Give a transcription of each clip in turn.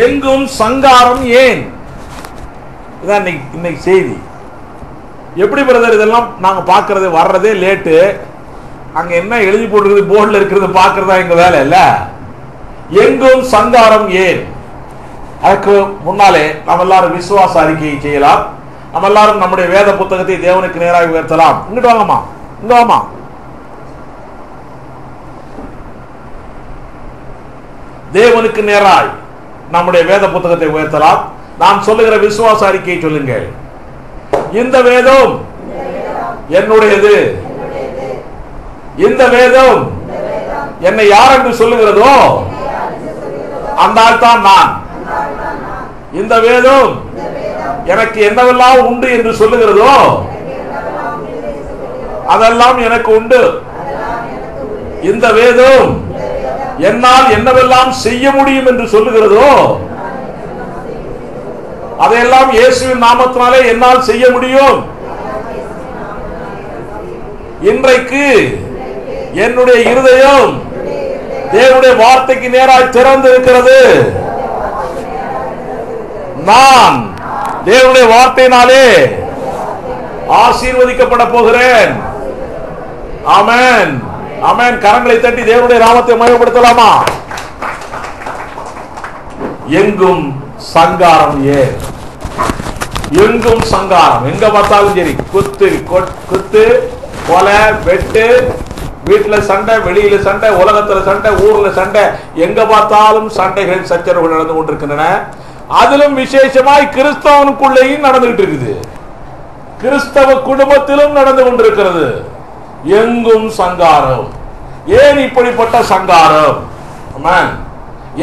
எங்கும் சங்காரம் ஏன்? இதான் இன்னைக்கு செய்தி. எப்படி பிரதர் இதெல்லாம் நாங்க பாக்குறது வர்றதே லேட்டு, அங்க என்ன எழுதி போட்டுருக்குது போர்டில் இருக்கிறது பாக்குறதா எங்க வேலை இல்ல. எங்கும் சங்காரம் ஏன்? அதுக்கு முன்னாலே நம்ம எல்லாரும் விசுவாச அறிக்கையை செய்யலாம். நம்ம எல்லாரும் நம்முடைய வேத புத்தகத்தை தேவனுக்கு நேராக உயர்த்தலாம். இங்கிட்டு வாங்கம்மா, இங்க வாமா. தேவனுக்கு நேராய் நம்முடைய வேத புத்தகத்தை உயர்த்தலாம். நான் சொல்லுகிற விசுவாச அறிக்கையை சொல்லுங்கள். இந்த வேதம் என்னுடையது, இந்த வேதம் என்னை யார் என்று சொல்லுகிறதோ அந்த ஆள் தான் நான். இந்த வேதம் எனக்கு என்னவெல்லாம் உண்டு என்று சொல்லுகிறதோ அதெல்லாம் எனக்கு உண்டு. இந்த வேதம் என்னால் என்னவெல்லாம் செய்ய முடியும் என்று சொல்லுகிறதோ அதையெல்லாம் இயேசுவின் நாமத்தினாலே என்னால் செய்ய முடியும். இன்றைக்கு என்னுடைய இருதயம் தேவனுடைய வார்த்தைக்கு நேராக திறந்து இருக்கிறது. நான் தேவனுடைய வார்த்தையினாலே ஆசீர்வதிக்கப்பட போகிறேன். ஆமென், ஆமென். கரங்களை தட்டி தேவனுடைய நாமத்தை மகிமைப்படுத்தலாமா? எங்கும் சங்காரம் ஏன்? எங்கும் சங்காரம், எங்க பார்த்தாலும் சரி குத்து குத்து, கொலை, வெட்டு, வீட்டுல சண்டை, வெளியில சண்டை, உலகத்துல சண்டை, ஊர்ல சண்டை, எங்க பார்த்தாலும் சண்டைகள் சச்சரவுகள் நடந்து கொண்டிருக்கின்றன. அதிலும் விசேஷமாய் கிறிஸ்தவனுக்குள்ளேயும் நடந்துகிட்டு இருக்குது, கிறிஸ்தவ குடும்பத்திலும் நடந்து கொண்டிருக்கிறது. எங்கும் சங்காரம். ஏன் இப்படிப்பட்ட சங்காரம்?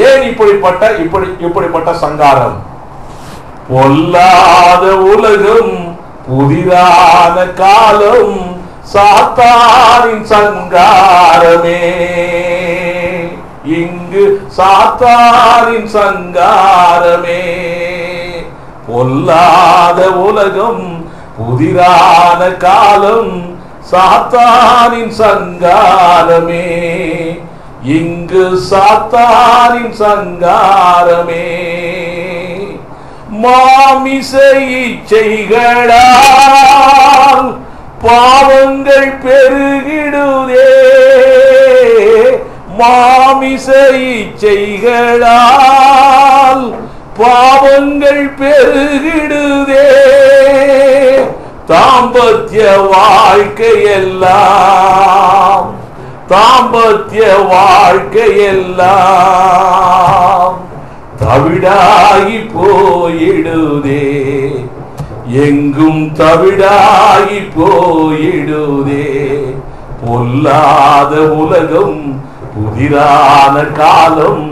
ஏன் இப்படிப்பட்ட சங்காரம்? பொல்லாத உலகம், புதிதான காலம், சாத்தானின் சங்காரமே. இங்கு சாத்தானின் சங்காரமே. பொல்லாத உலகம், புதிதான காலம், சாத்தானின் சங்காரமே. இங்கு சாத்தானின் சங்காரமே. மாமிச இச்சைகளால் பாவங்கள் பெருகிடுதே. மாமிச இச்சைகளால் பாவங்கள் பெருகிடுதே. தாம்பத்திய வாழ்க்கையெல்லாம், தாம்பத்திய வாழ்க்கையெல்லாம் தவிடாகி போயிடுதே. எங்கும் தவிடாகி போயிடுதே. பொல்லாத உலகம், புதிரான காலம்,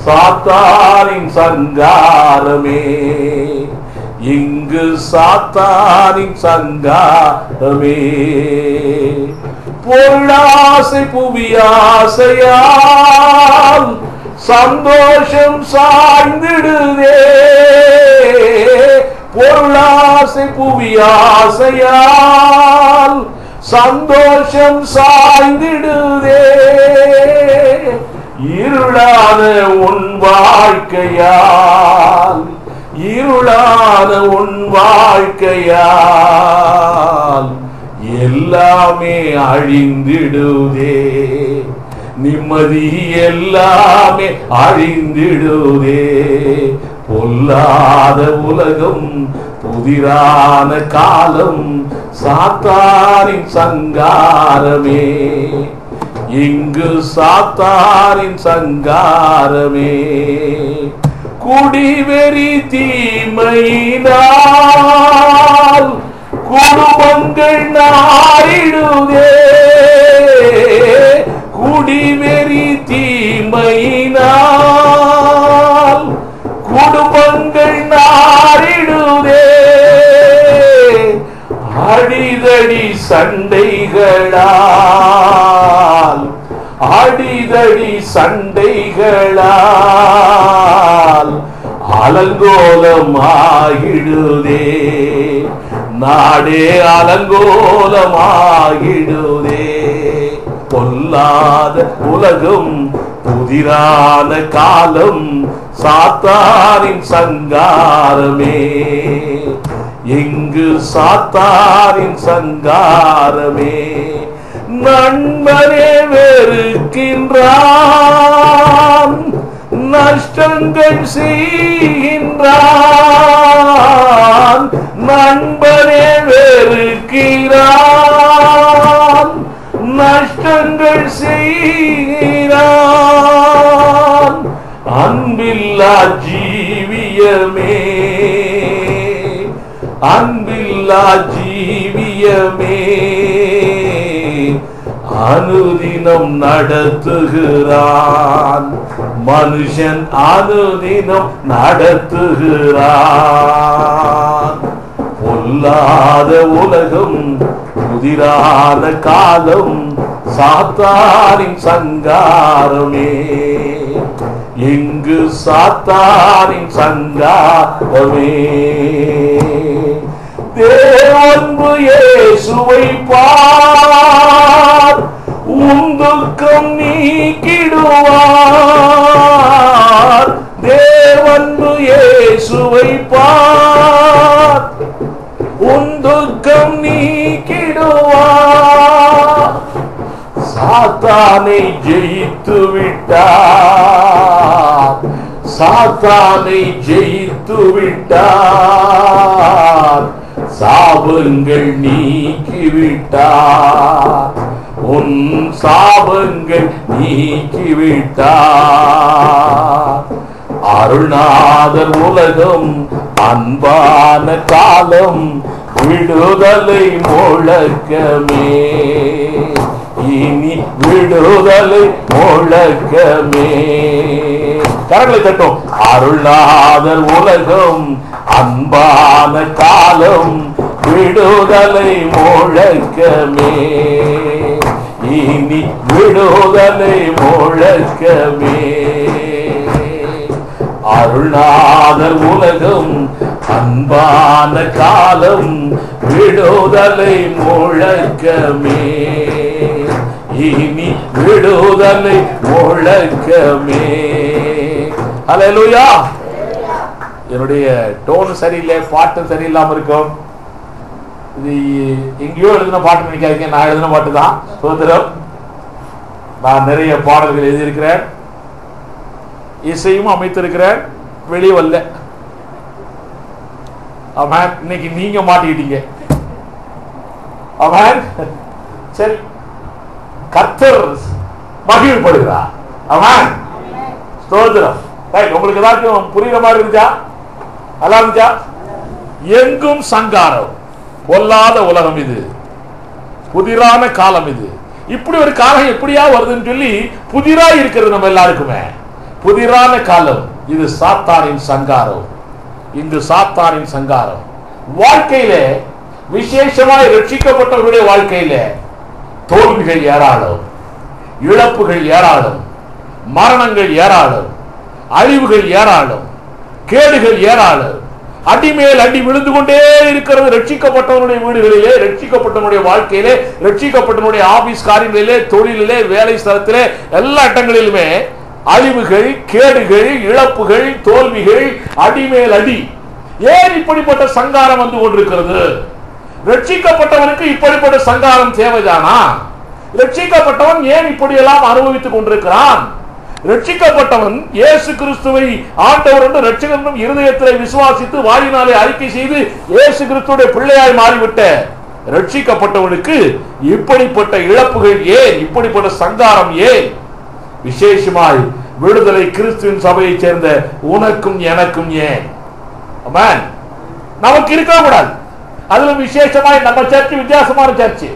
சாத்தானின் சங்காரமே. இங்கு சாத்தானின் சங்காரமே. பொருளாசை புவியாசையால் சந்தோஷம் சாய்ந்திடுதே. பொருளாசை புவியாசையால் சந்தோஷம் சாய்ந்திடுதே. இருளான உன் வாழ்க்கையால், இருளான உன் வாழ்க்கையால் எல்லாமே அழிந்திடுதே. நிம்மதி எல்லாமே அழிந்திடுதே. பொல்லாத உலகம், புதிரான காலம், சாத்தானின் சங்காரமே. இங்கு சாத்தானின் சங்காரமே. குடிவெறி தீமையினால் குடும்பங்கள் நாரிடுதே. குடிவெறி தீமையினால் குடும்பங்கள் நாரிடுதே. அடிதடி சண்டைகளால், அடிதடி சண்டைகளால் அலங்கோலமாகிடுதே. நாடே அலங்கோலமாகிடுதே. பொல்லாத உலகம், புதிரான காலம் சாத்தானின் சங்காரமே, எங்கு சாத்தானின் சங்காரமே. நண்பனே வெறுக்கின்றான், நஷ்டங்கள் செய்கின்றான். நண்பனே வெறுக்கிறான், நஷ்டங்கள் செய்கிறான். அன்பில்லா ஜீவியமே, அன்பில்லா ஜீவியமே, அனுதினம் நடத்துகிறான். மனுஷன் அனுதினம் நடத்துகிறான். பொல்லாத உலகம், புதிரான காலம், சாத்தானின் சங்காரமே, எங்கு சாத்தானின் சங்காரமே. தேவன்பு இயேசுவை பார், உன் துக்கம் நீக்கிடுவார். தேவன்பு இயேசுவை பார், உன் துக்கம் நீக்கிடுவார். சாத்தானை ஜெயித்து விட்டார், சாத்தானை ஜெயித்து விட்டார். சாபங்கள் நீக்கிவிட்டார், உன் சாபங்கள் நீக்கிவிட்டார். அருள்நாதர் உலகம், அன்பான காலம், விடுதலை முழக்கமே, இனி விடுதலை முழக்கமே. கரங்களை தட்டும். அருள்நாதர் உலகம், அன்பான காலம், விடுதலை முழக்கமே, இனி விடுதலை முழக்கமே. அருள்நாதர் உலகம், அன்பான காலம், விடுதலை முழக்கமே, இனி விடுதலை முழக்கமே. ஹல்லேலூயா. என்னுடைய டோன் சரியில்லை, பாட்டு சரியில்லாம இருக்கும். இது எங்கேயோ எழுதின பாட்டு நினைக்காதீங்க, நான் எழுதின பாட்டு தான். சுதந்திரம். நான் நிறைய பாடல்கள் எழுதியிருக்கிறேன், இசையும் அமைத்திருக்கிறேன், வெளியே வரல. அவன் இன்னைக்கு நீங்க மாட்டிக்கிட்டீங்க. அவன் சரி, கர்த்தர் மகிழ்ப்படுகிறார். அவன் ஸ்தோத்திரம். உங்களுக்கு ஏதாச்சும் புரியுற மாதிரி இருந்துச்சா? நல்லா இருந்துச்சா? எங்கும் சங்காரம், பொல்லாத உலகம் இது, புதிரான காலம் இது. இப்படி ஒரு காலம் எப்படியா வருதுன்னு சொல்லி புதிரா இருக்கிறது நம்ம எல்லாருக்குமே. புதிரான காலம் இது, சாத்தானின் சங்காரம். இங்கு சாத்தானின் சங்காரம். வாழ்க்கையில விசேஷமாய் ரட்சிக்கப்பட்டவர்களுடைய வாழ்க்கையில தோல்விகள் ஏராளம், இழப்புகள் ஏராளம், மரணங்கள் ஏராளம், அழிவுகள் ஏராளம், கேடுகள் ஏராளம். அடிமேல் அடி விழுந்து கொண்டே இருக்கிறது. ரட்சிக்கப்பட்டவனுடைய வீடுகளிலே, ரட்சிக்கப்பட்டவனுடைய வாழ்க்கையிலே, ரட்சிக்கப்பட்டவனுடைய ஆபீஸ் காரியங்களிலே, தொழிலிலே, வேலை ஸ்தலத்திலே, எல்லா இடங்களிலுமே அழிவுகள், கேடுகள், இழப்புகள், தோல்விகள், அடிமேல் அடி. ஏன் இப்படிப்பட்ட சங்காரம் வந்து கொண்டிருக்கிறது? ரட்சிக்கப்பட்டவனுக்கு இப்படிப்பட்ட சங்காரம் தேவைதானா? ரட்சிக்கப்பட்டவன் ஏன் இப்படியெல்லாம் அனுபவித்துக் கொண்டிருக்கிறான்? ரட்சிக்கப்பட்டவன் இயேசு கிறிஸ்துவை ஆண்டவர் என்று ரட்சகனும் இருதயத்தில் விசுவாசித்து வாயினாலே அறிக்கை செய்து இயேசு கிறிஸ்துடைய பிள்ளையாய் மாறிவிட்ட ரட்சிக்கப்பட்டவனுக்கு இப்படிப்பட்ட இழப்புகள் ஏன்? இப்படிப்பட்ட சங்காரம் ஏன்? விசேஷமாய் விடுதலை கிறிஸ்துவின் சபையை சேர்ந்த உனக்கும் எனக்கும் ஏன்? ஆமென். நமக்கு இருக்க கூடாது. அதுல விசேஷமாய் நம்ம சர்ச் வித்தியாசமான சர்ச்.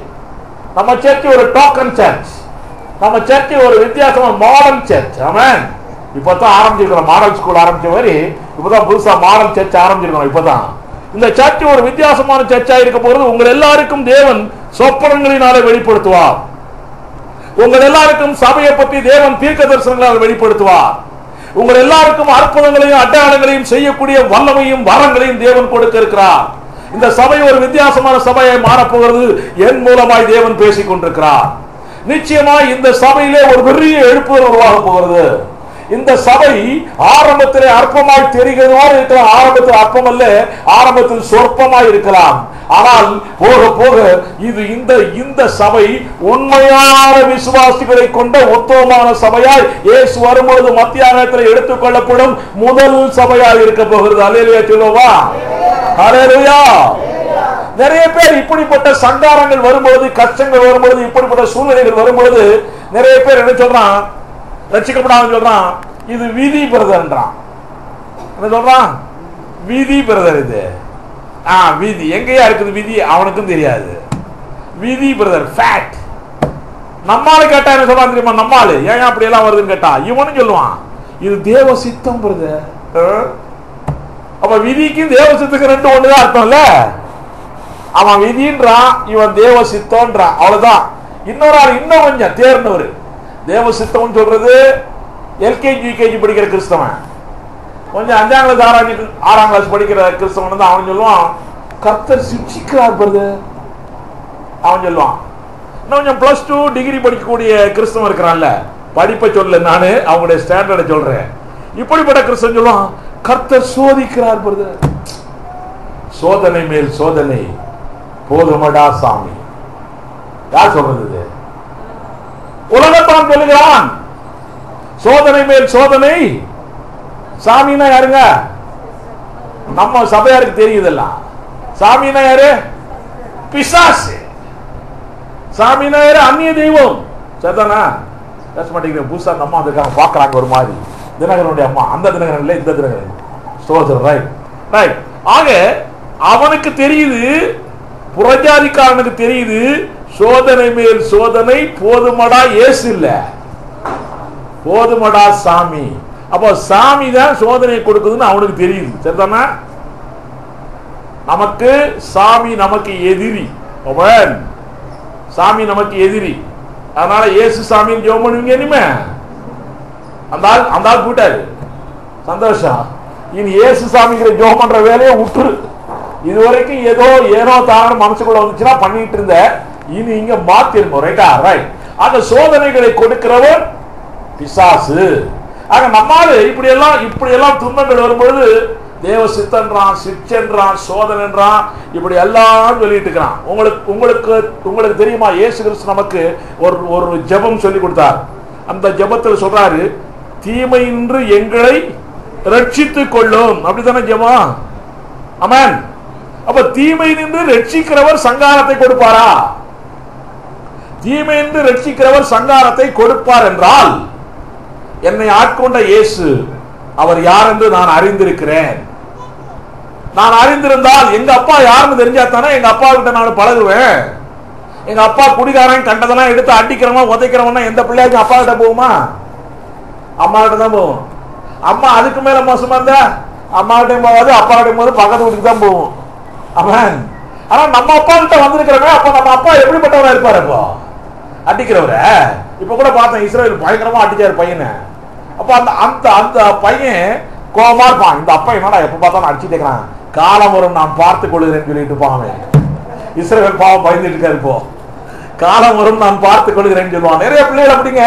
நம்ம சர்ச் ஒரு டோக்கன் சர்ச். நம்ம சர்ச் ஒரு வித்தியாசமான மாடல் சர்ச். ஆமென். இப்பதான் ஆரம்பிச்சிருக்கிறோம். மாடல் ஸ்கூல் ஆரம்பிச்ச மாதிரி இப்பதான் புதுசா மாடல் சர்ச் ஆரம்பிச்சிருக்கிறோம். இப்பதான் இந்த சர்ச் ஒரு வித்தியாசமான சர்ச்சா இருக்க போறது. உங்கள் எல்லாருக்கும் தேவன் சொப்பனங்களினாலே வெளிப்படுத்துவார். உங்கள் எல்லாருக்கும் சபையை பற்றி தேவன் தீர்க்க தரிசனங்களால் வெளிப்படுத்துவார். உங்கள் எல்லாருக்கும் அற்புதங்களையும் அடையாளங்களையும் செய்யக்கூடிய வல்லமையும் வரங்களையும் தேவன் கொடுக்க இருக்கிறார். இந்த சபை ஒரு வித்தியாசமான சபையை மாறப்போகிறது. என் மூலமாய் தேவன் பேசிக் கொண்டிருக்கிறார். நிச்சயமா இந்த சபையிலே ஒரு பெரிய எழுப்புதல் உருவாக போகிறது. இந்த சபை ஆரம்பத்திலே அற்பமாய் தெரிகிறதுவாறு இருக்கலாம், ஆரம்பத்தில் அற்பம் அல்ல, ஆரம்பத்தில் சொற்பமாய் இருக்கலாம். ஆனால் போக போக இது இந்த சபை உண்மையான விசுவாசிகளை கொண்ட உத்தமமான சபையாய் இயேசு வரும்பொழுது மத்தியானத்தில் எடுத்துக் கொள்ளப்படும் முதல் சபையாய் இருக்க போகிறது. அல்லேலூயா சொல்லுவா, அல்லேலூயா. நிறைய பேர் இப்படிப்பட்ட சங்காரங்கள் வரும்பொழுது, கஷ்டங்கள் வரும்பொழுது, இப்படிப்பட்ட சூழ்நிலைகள் வரும்பொழுது நிறைய பேர் என்ன சொல்றான், ரட்சிக்கப்படாமல் சொல்றான், இது விதி பிரதர்ன்றான். என்ன சொல்றான்? விதி பிரதர். இது விதி எங்கேயா இருக்குது விதி? அவனுக்கும் தெரியாது. விதி பிரதர் ஃபேக்ட். நம்மால கேட்டா என்ன சொல்றான் தெரியுமா? நம்மால ஏன் அப்படி எல்லாம் வருதுன்னு கேட்டா இவனும் சொல்லுவான், இது தேவ சித்தம் பிரதர். அப்ப விதிக்கும் தேவ சித்தத்துக்கு ரெண்டு ஒண்ணுதான் அர்த்தம்ல. அவன் விதின்றான், இவன் தேவ சித்தம்ன்றான், அவ்வளவுதான். இன்னொரு ஆள் இன்னும் கொஞ்சம் தேர்ந்தவர். தேவ சித்தம் சொல்றது எல்கேஜி யூகேஜி படிக்கிற கிறிஸ்தவன், கொஞ்சம் 5ஆம் கிளாஸ் 6ஆம் கிளாஸ் படிக்கிற கிறிஸ்தவன் தான் அவன் சொல்லுவான், கர்த்தர் சிக்ஷிக்கிறார் பிரதர். அவன் சொல்லுவான். இன்னும் கொஞ்சம் +2 டிகிரி படிக்கக்கூடிய கிறிஸ்தவன் இருக்கிறான்ல, படிப்பை சொல்ல நானு அவங்களுடைய ஸ்டாண்டர்டை சொல்றேன். இப்படிப்பட்ட கிறிஸ்தவன் சொல்லுவான், கர்த்தர் சோதிக்கிறார் பிரதர். சோதனை மேல் சோதனை போதுமடா சாமி. யார் சொல்றது? உலகத்தான் சொல்லுகிறான். சோதனை மேல் சோதனை. சாமினா யாருங்க? நம்ம சபையாருக்கு தெரியுதல்ல. சாமினா யாரு? பிசாசு. சாமினா யாரு? அந்நிய தெய்வம். சரிதானா? பேச மாட்டேங்கிற புதுசா நம்ம அதுக்காக பாக்குறாங்க ஒரு மாதிரி. தினகரனுடைய அம்மா, அந்த தினகரன் இல்லை, இந்த தினகரன். ஸ்தோத்திரம். Right right. ஆக அவனுக்கு தெரியுது, புறஜாதிக்காரனுக்கு தெரியுது, சோதனை மேல் சோதனை போதுமடா இயேசு இல்ல, போதுமடா சாமி. அப்போ சாமி தான் சோதனை கொடுக்குதுன்னு அவனுக்கு தெரியுது. சரிதானா? நமக்கு சாமி நமக்கு எதிரி. சாமி நமக்கு எதிரி. அதனால இயேசு சாமின்னு ஜெபம் பண்ணுவீங்க. இனிமே அந்த ஆள் கூட்டாரு. சந்தோஷம். இனி இயேசு சாமிங்கிற ஜெபம் பண்ற வேலையை விட்டுரு. இதுவரைக்கும் ஏனோ தான மனசுக்குள்ள வந்துச்சுன்னா பண்ணிட்டு இருந்த, இனி இங்க மாத்திருந்தோம். ரைட்டா? ரைட். அந்த சோதனைகளை கொடுக்கிறவர் பிசாசு. ஆக நம்மால இப்படி எல்லாம் துன்பங்கள் வரும்பொழுது தேவ சித்தன்றான், சிச்சன்றான், சோதனைன்றான், இப்படி எல்லாம் சொல்லிட்டு இருக்கிறான். உங்களுக்கு தெரியுமா, இயேசு கிறிஸ்து நமக்கு ஒரு ஜெபம் சொல்லி கொடுத்தார். அந்த ஜெபத்தில் சொல்றாரு, தீமையின்றி எங்களை ரட்சித்துக் கொள்ளும். அப்படித்தானே ஜெபம்? ஆமென். அப்ப தீமையின்றி ரட்சிக்கிறவர் சங்காரத்தை கொடுப்பாரா? தீமையின்றி ரட்சிக்கிறவர் சங்காரத்தை கொடுப்பார் என்றால், என்னை ஆட்கொண்ட இயேசு அவர் யார் என்று நான் அறிந்திருக்கிறேன். நான் அறிந்திருந்தால் எங்க அப்பா யாருன்னு தெரிஞ்சா தானே எங்க அப்பா கிட்ட நான் பழகுவேன். எங்க அப்பா குடிகாரன் கண்டதெல்லாம் எடுத்து அடிக்கிறவன் உதைக்கிறவன் எந்த பிள்ளையாச்சும் அப்பா கிட்ட போகுமா? அம்மா கிட்ட தான் போகும். அம்மா அதுக்கு மேல மோசமா இருந்தா அம்மா கிட்டையும் போகாது, அப்பா கிட்டையும் போது பக்கத்து வீட்டுக்கு தான் போகும். அவன் ஆனா நம்ம அப்பா கிட்ட வந்திருக்கிறவன், அப்ப நம்ம அப்பா எப்படிப்பட்டவரா இருப்பாரு? அப்போ அடிக்கிறவர இப்ப கூட பார்த்தேன், இஸ்ரேல் பயங்கரமா அடிச்சாரு பையனை. அப்ப அந்த பையன் கோபமா இருப்பான். இந்த அப்பா என்னடா எப்ப பார்த்தாலும் அடிச்சுட்டு இருக்கிறான், காலம் வரும் நான் பார்த்துக் கொள்கிறேன்னு சொல்லிட்டு இருப்பான். இஸ்ரேல் பாவம் பயந்துட்டு இருக்காரு. இப்போ காலம் வரும் நான் பார்த்துக் கொள்கிறேன்னு சொல்லுவான். நிறைய பிள்ளைகள் அப்படிங்க,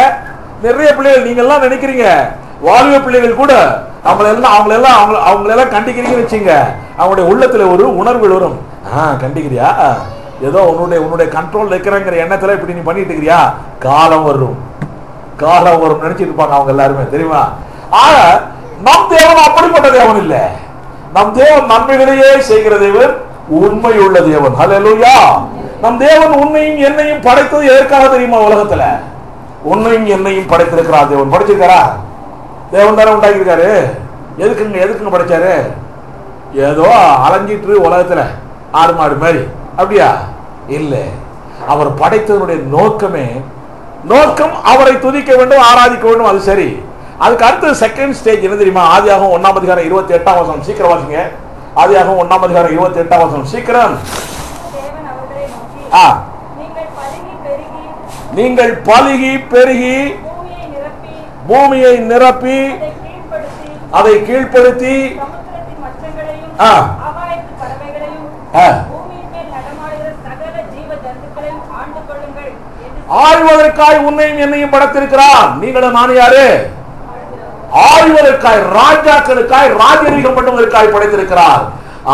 நிறைய பிள்ளைகள் நீங்க எல்லாம் நினைக்கிறீங்க, வாலிப பிள்ளைகள் கூட அவங்களெல்லாம் கண்டிக்கிறீங்கன்னு வச்சுங்க, அவங்களுடைய உள்ளத்துல ஒரு உணர்வு வரும். கண்டிக்கிறியா, ஏதோ உன்னுடைய கண்ட்ரோல் இருக்கிறங்கிற எண்ணத்துல இப்படி நீ பண்ணிட்டு இருக்கிறியா, காலம் வரும் நினைச்சிட்டு இருப்பாங்க அவங்க எல்லாருமே. தெரியுமா? ஆக நம் தேவன் அப்படிப்பட்ட தேவன் இல்ல. நம் தேவன் நன்மைகளையே செய்கிற தேவன், உண்மை உள்ள தேவன். ஹல்லேலூயா. நம் தேவன் உன்னையும் என்னையும் படைத்தது எதற்காக தெரியுமா? உலகத்துல உன்னையும் என்னையும் படைத்திருக்கிறார் தேவன். படைச்சிருக்காரா? தேவன் தானே உண்டாக்கியிருக்காரு. எதுக்குங்க படைச்சாரு? ஏதோ அலைஞ்சிட்டு உலகத்துல ஆடு மாடு மாதிரி அப்படியா? இல்ல. அவர் படைத்தவருடைய நோக்கம் அவரை துதிக்க வேண்டும், ஆராதிக்க வேண்டும். அது சரி. அதுக்கு அடுத்த செகண்ட் ஸ்டேஜ் என்ன தெரியுமா? ஆதியாகமம் 1ஆம் அதிகாரம் 28ஆம் வசனம். சீக்கிரம் வாசிங்க. ஆதியாகமம் 1ஆம் அதிகாரம் 28ஆம் வசனம். சீக்கிரம். நீங்கள் பலுகி பெருகி பூமியை நிரப்பி அதை கீழ்ப்படுத்தி ஆழ்வதற்காய் உன்னையும் என்னையும் படைத்திருக்கிறார். நீங்களும் நான் யாரு? ஆழ்வதற்காய், ராஜாக்களுக்காய், ராஜரீகம் பண்ணுவதற்காய் படைத்திருக்கிறார்.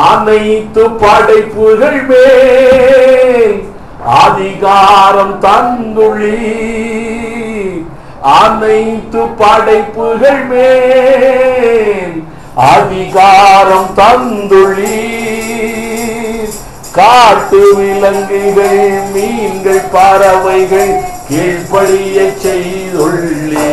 அனைத்து படைப்புகள் மேல் அதிகாரம் தந்துள்ளி, அனைத்து படைப்புகள் மேல் அதிகாரம் தந்துள்ளி, காட்டு விலங்குகள், மீன்கள், பறவைகள் கீழ்ப்படிய செய்துள்ளே.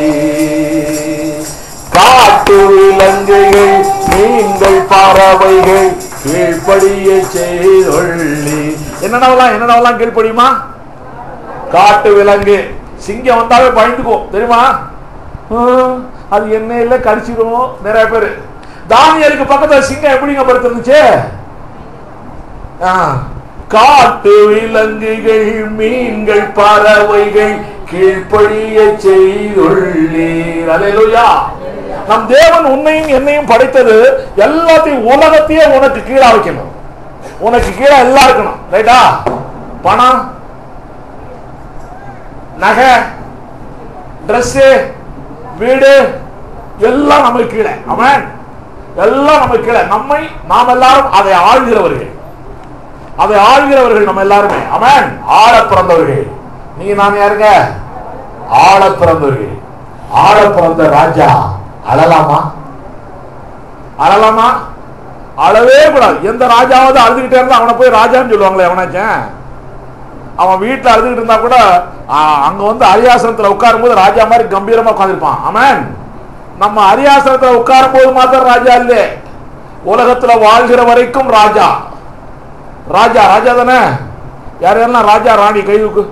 காட்டு விலங்குகள், மீன்கள், பறவைகள் கீழ்ப்படிய செய்துள்ளே. என்னென்னவெல்லாம் கீழ்ப்படியுமா? காட்டு விலங்கு, சிங்கம் வந்தாவே பயந்துக்கும் தெரியுமா? அது என்ன இல்ல கடிச்சிடும் நிறைய பேர். தானியலுக்கு பக்கத்துல சிங்கம் எப்படிங்க படுத்துருந்துச்சு? காட்டு விலங்குகள், மீன்கள், பறவைகள் கீழ்ப்படிய செய்துள்ளீர். அல்லேலூயா. நம் தேவன் உன்னையும் என்னையும் படைத்தது எல்லாத்தையும், உலகத்தையே உனக்கு கீழே வைக்கணும். உனக்கு கீழே எல்லாம் இருக்கணும். ரைட்டா? பணம், நகை, டிரெஸ், வீடு எல்லாம் நமக்கு கீழே. ஆமென். எல்லாம் நமக்கு கீழே. நாம் எல்லாரும் அதை ஆள்கிறவர்கள். அதை ஆள்கிறவர்கள் நம்ம எல்லாருமே. ஆமென். ஆள பிறந்தவர்கள். நீங்க நான் யாருங்க? ஆள பிறந்தவர்கள். ஆள பிறந்த ராஜா அழலாமா? அழலாமா? அழவே கூடாது. எந்த ராஜாவது அழுதுகிட்டே இருந்தா அவனை போய் ராஜான்னு சொல்லுவாங்களே எவனாச்சும்? அவன் வீட்டுல அழுதுகிட்டு இருந்தா கூட அங்க வந்து அரியாசனத்துல உட்காரும் போது ராஜா மாதிரி கம்பீரமா உட்கார்ந்திருப்பான். ஆமென். நம்ம அரியாசனத்துல உட்காரும் போது மாத்திரம் ராஜா இல்ல, உலகத்துல வாழ்கிற வரைக்கும் ராஜா. ராஜா ராஜா தானே. யார் யாரெல்லாம் ராஜா ராணி கைதுக்கு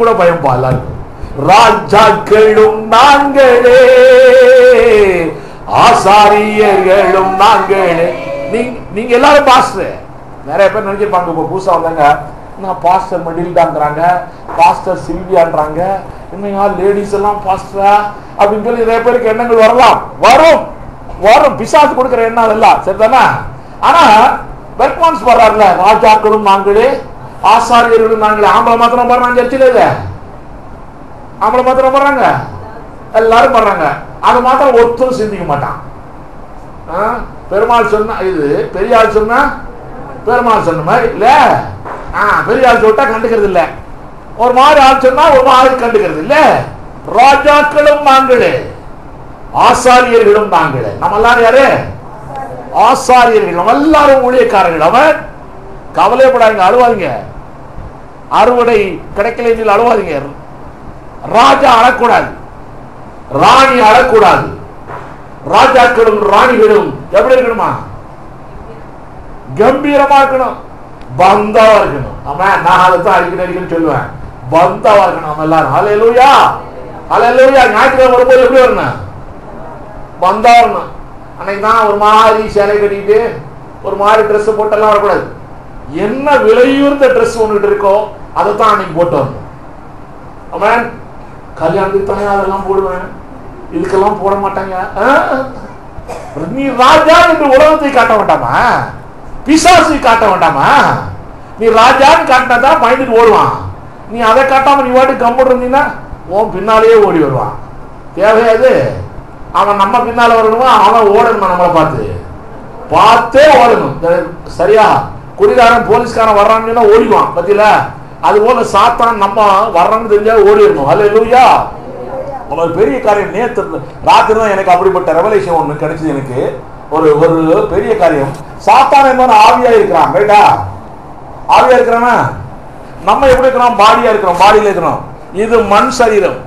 கூட பயம்பா எல்லாருக்கும். ராஜாக்களும் நாங்களே, ஆசாரியர்களும் நாங்களே. நீங்க எல்லாரும் பாஸ்டர். நிறைய பேர் நினைச்சிருப்பாங்க இப்ப புதுசா வந்தாங்க, நான் பாஸ்டர் மெடில்டான்றாங்க, பாஸ்டர் சில்வியான்றாங்க, இன்னையா லேடிஸ் எல்லாம் பாஸ்டரா அப்படின்னு சொல்லி நிறைய பேருக்கு எண்ணங்கள் வரலாம். வரும் வரும். பிசாசு கொடுக்கிற எண்ணம் அதெல்லாம் சரிதானா? ஆனா பெர்க்மான்ஸ் வர்றாருல, ராஜாக்களும் நாங்களே, ஆசாரியர்களும் நாங்களே. ஆம்பளை மாத்திரம் வர்றாங்க சர்ச்சில். இல்ல ஆம்பளை மாத்திரம் வர்றாங்க, எல்லாரும் வர்றாங்க. அது மாத்திரம் ஒருத்தரும் சிந்திக்க மாட்டான். பெருமாள் சொன்ன இது பெரிய ஆள் சொன்னா பெருமாள் சொன்ன மாதிரி இல்ல. பெரிய ஆள் சொல்லிட்டா கண்டுக்கிறது இல்ல, ஒரு மாதிரி ஆள் சொன்னா ஒரு மாதிரி கண்டுக்கிறது இல்ல. ராஜாக்களும் நாங்களே, ஆசாரியர்களும் நாங்களே. நம்ம எல்லாரும் யாரு? ஆசாரியர்கள். நம்ம எல்லாரும் ஊழியக்காரர்கள். அவன் கவலைப்படாதீங்க, அழுவாதீங்க. அறுவடை கிடைக்கல அழுவாதீங்க. ராஜா அழக்கூடாது, ராணி அழக்கூடாது. ராஜாக்களும் ராணிகளும் எப்படி இருக்கணுமா? கம்பீரமா இருக்கணும், பந்தாவா இருக்கணும். ஆமா, நான் அதைத்தான் அடிக்கடி சொல்லுவேன், பந்தாவா இருக்கணும் நம்ம எல்லாரும். ஹல்லேலூயா ஹல்லேலூயா. ஞாயிற்றுக்கிழமை வரும்போது எப்படி வரணும்? பந்தா வரணும். அன்னைக்கு தான் ஒரு மாதிரி சேலை கட்டிட்டு ஒரு மாதிரி ட்ரெஸ் போட்டெல்லாம் வரக்கூடாது. என்ன விலையுறுந்த ட்ரெஸ் ஒன்றுட்டு இருக்கோ அதைத்தான் அன்னைக்கு போட்டு வரணும். ஆமென். கல்யாணத்துக்கு தானே அதெல்லாம் போடுவேன், இதுக்கெல்லாம் போட மாட்டாங்க. நீ ராஜா என்று உலகத்தை காட்ட வேண்டாமா? பிசாசை காட்ட வேண்டாமா? நீ ராஜான்னு காட்டினாதான் பயந்துட்டு ஓடுவான். நீ அதை காட்டாம நீ வாட்டு கம்பு இருந்தீங்கன்னா உன் பின்னாலேயே ஓடி வருவான். தேவையாது. அவன் நம்ம பின்னால வரணுமா? அவன் ஓடணுமா? நம்மளை பார்த்தே ஓடணும். சரியா? குடிகாரன் போலீஸ்காரன் வர்றான்னு ஓடிடுவான் பத்தியில. அது போல சாத்தான் நம்ம வர்றான்னு தெரிஞ்சா ஓடிடணும். ஹல்லேலூயா. ஒரு பெரிய காரியம் நேற்று ராத்திரி தான் எனக்கு அப்படிப்பட்ட ரெவலேஷன் ஒண்ணு கிடைச்சது. எனக்கு ஒரு ஒரு பெரிய காரியம். சாத்தான் என்பவன் ஆவியா இருக்கிறான். ரைட்டா? ஆவியா இருக்கிறானா? நம்ம எப்படி இருக்கிறோம்? பாடியா இருக்கிறோம். பாடியில இருக்கிறோம். இது மண் சரீரம்,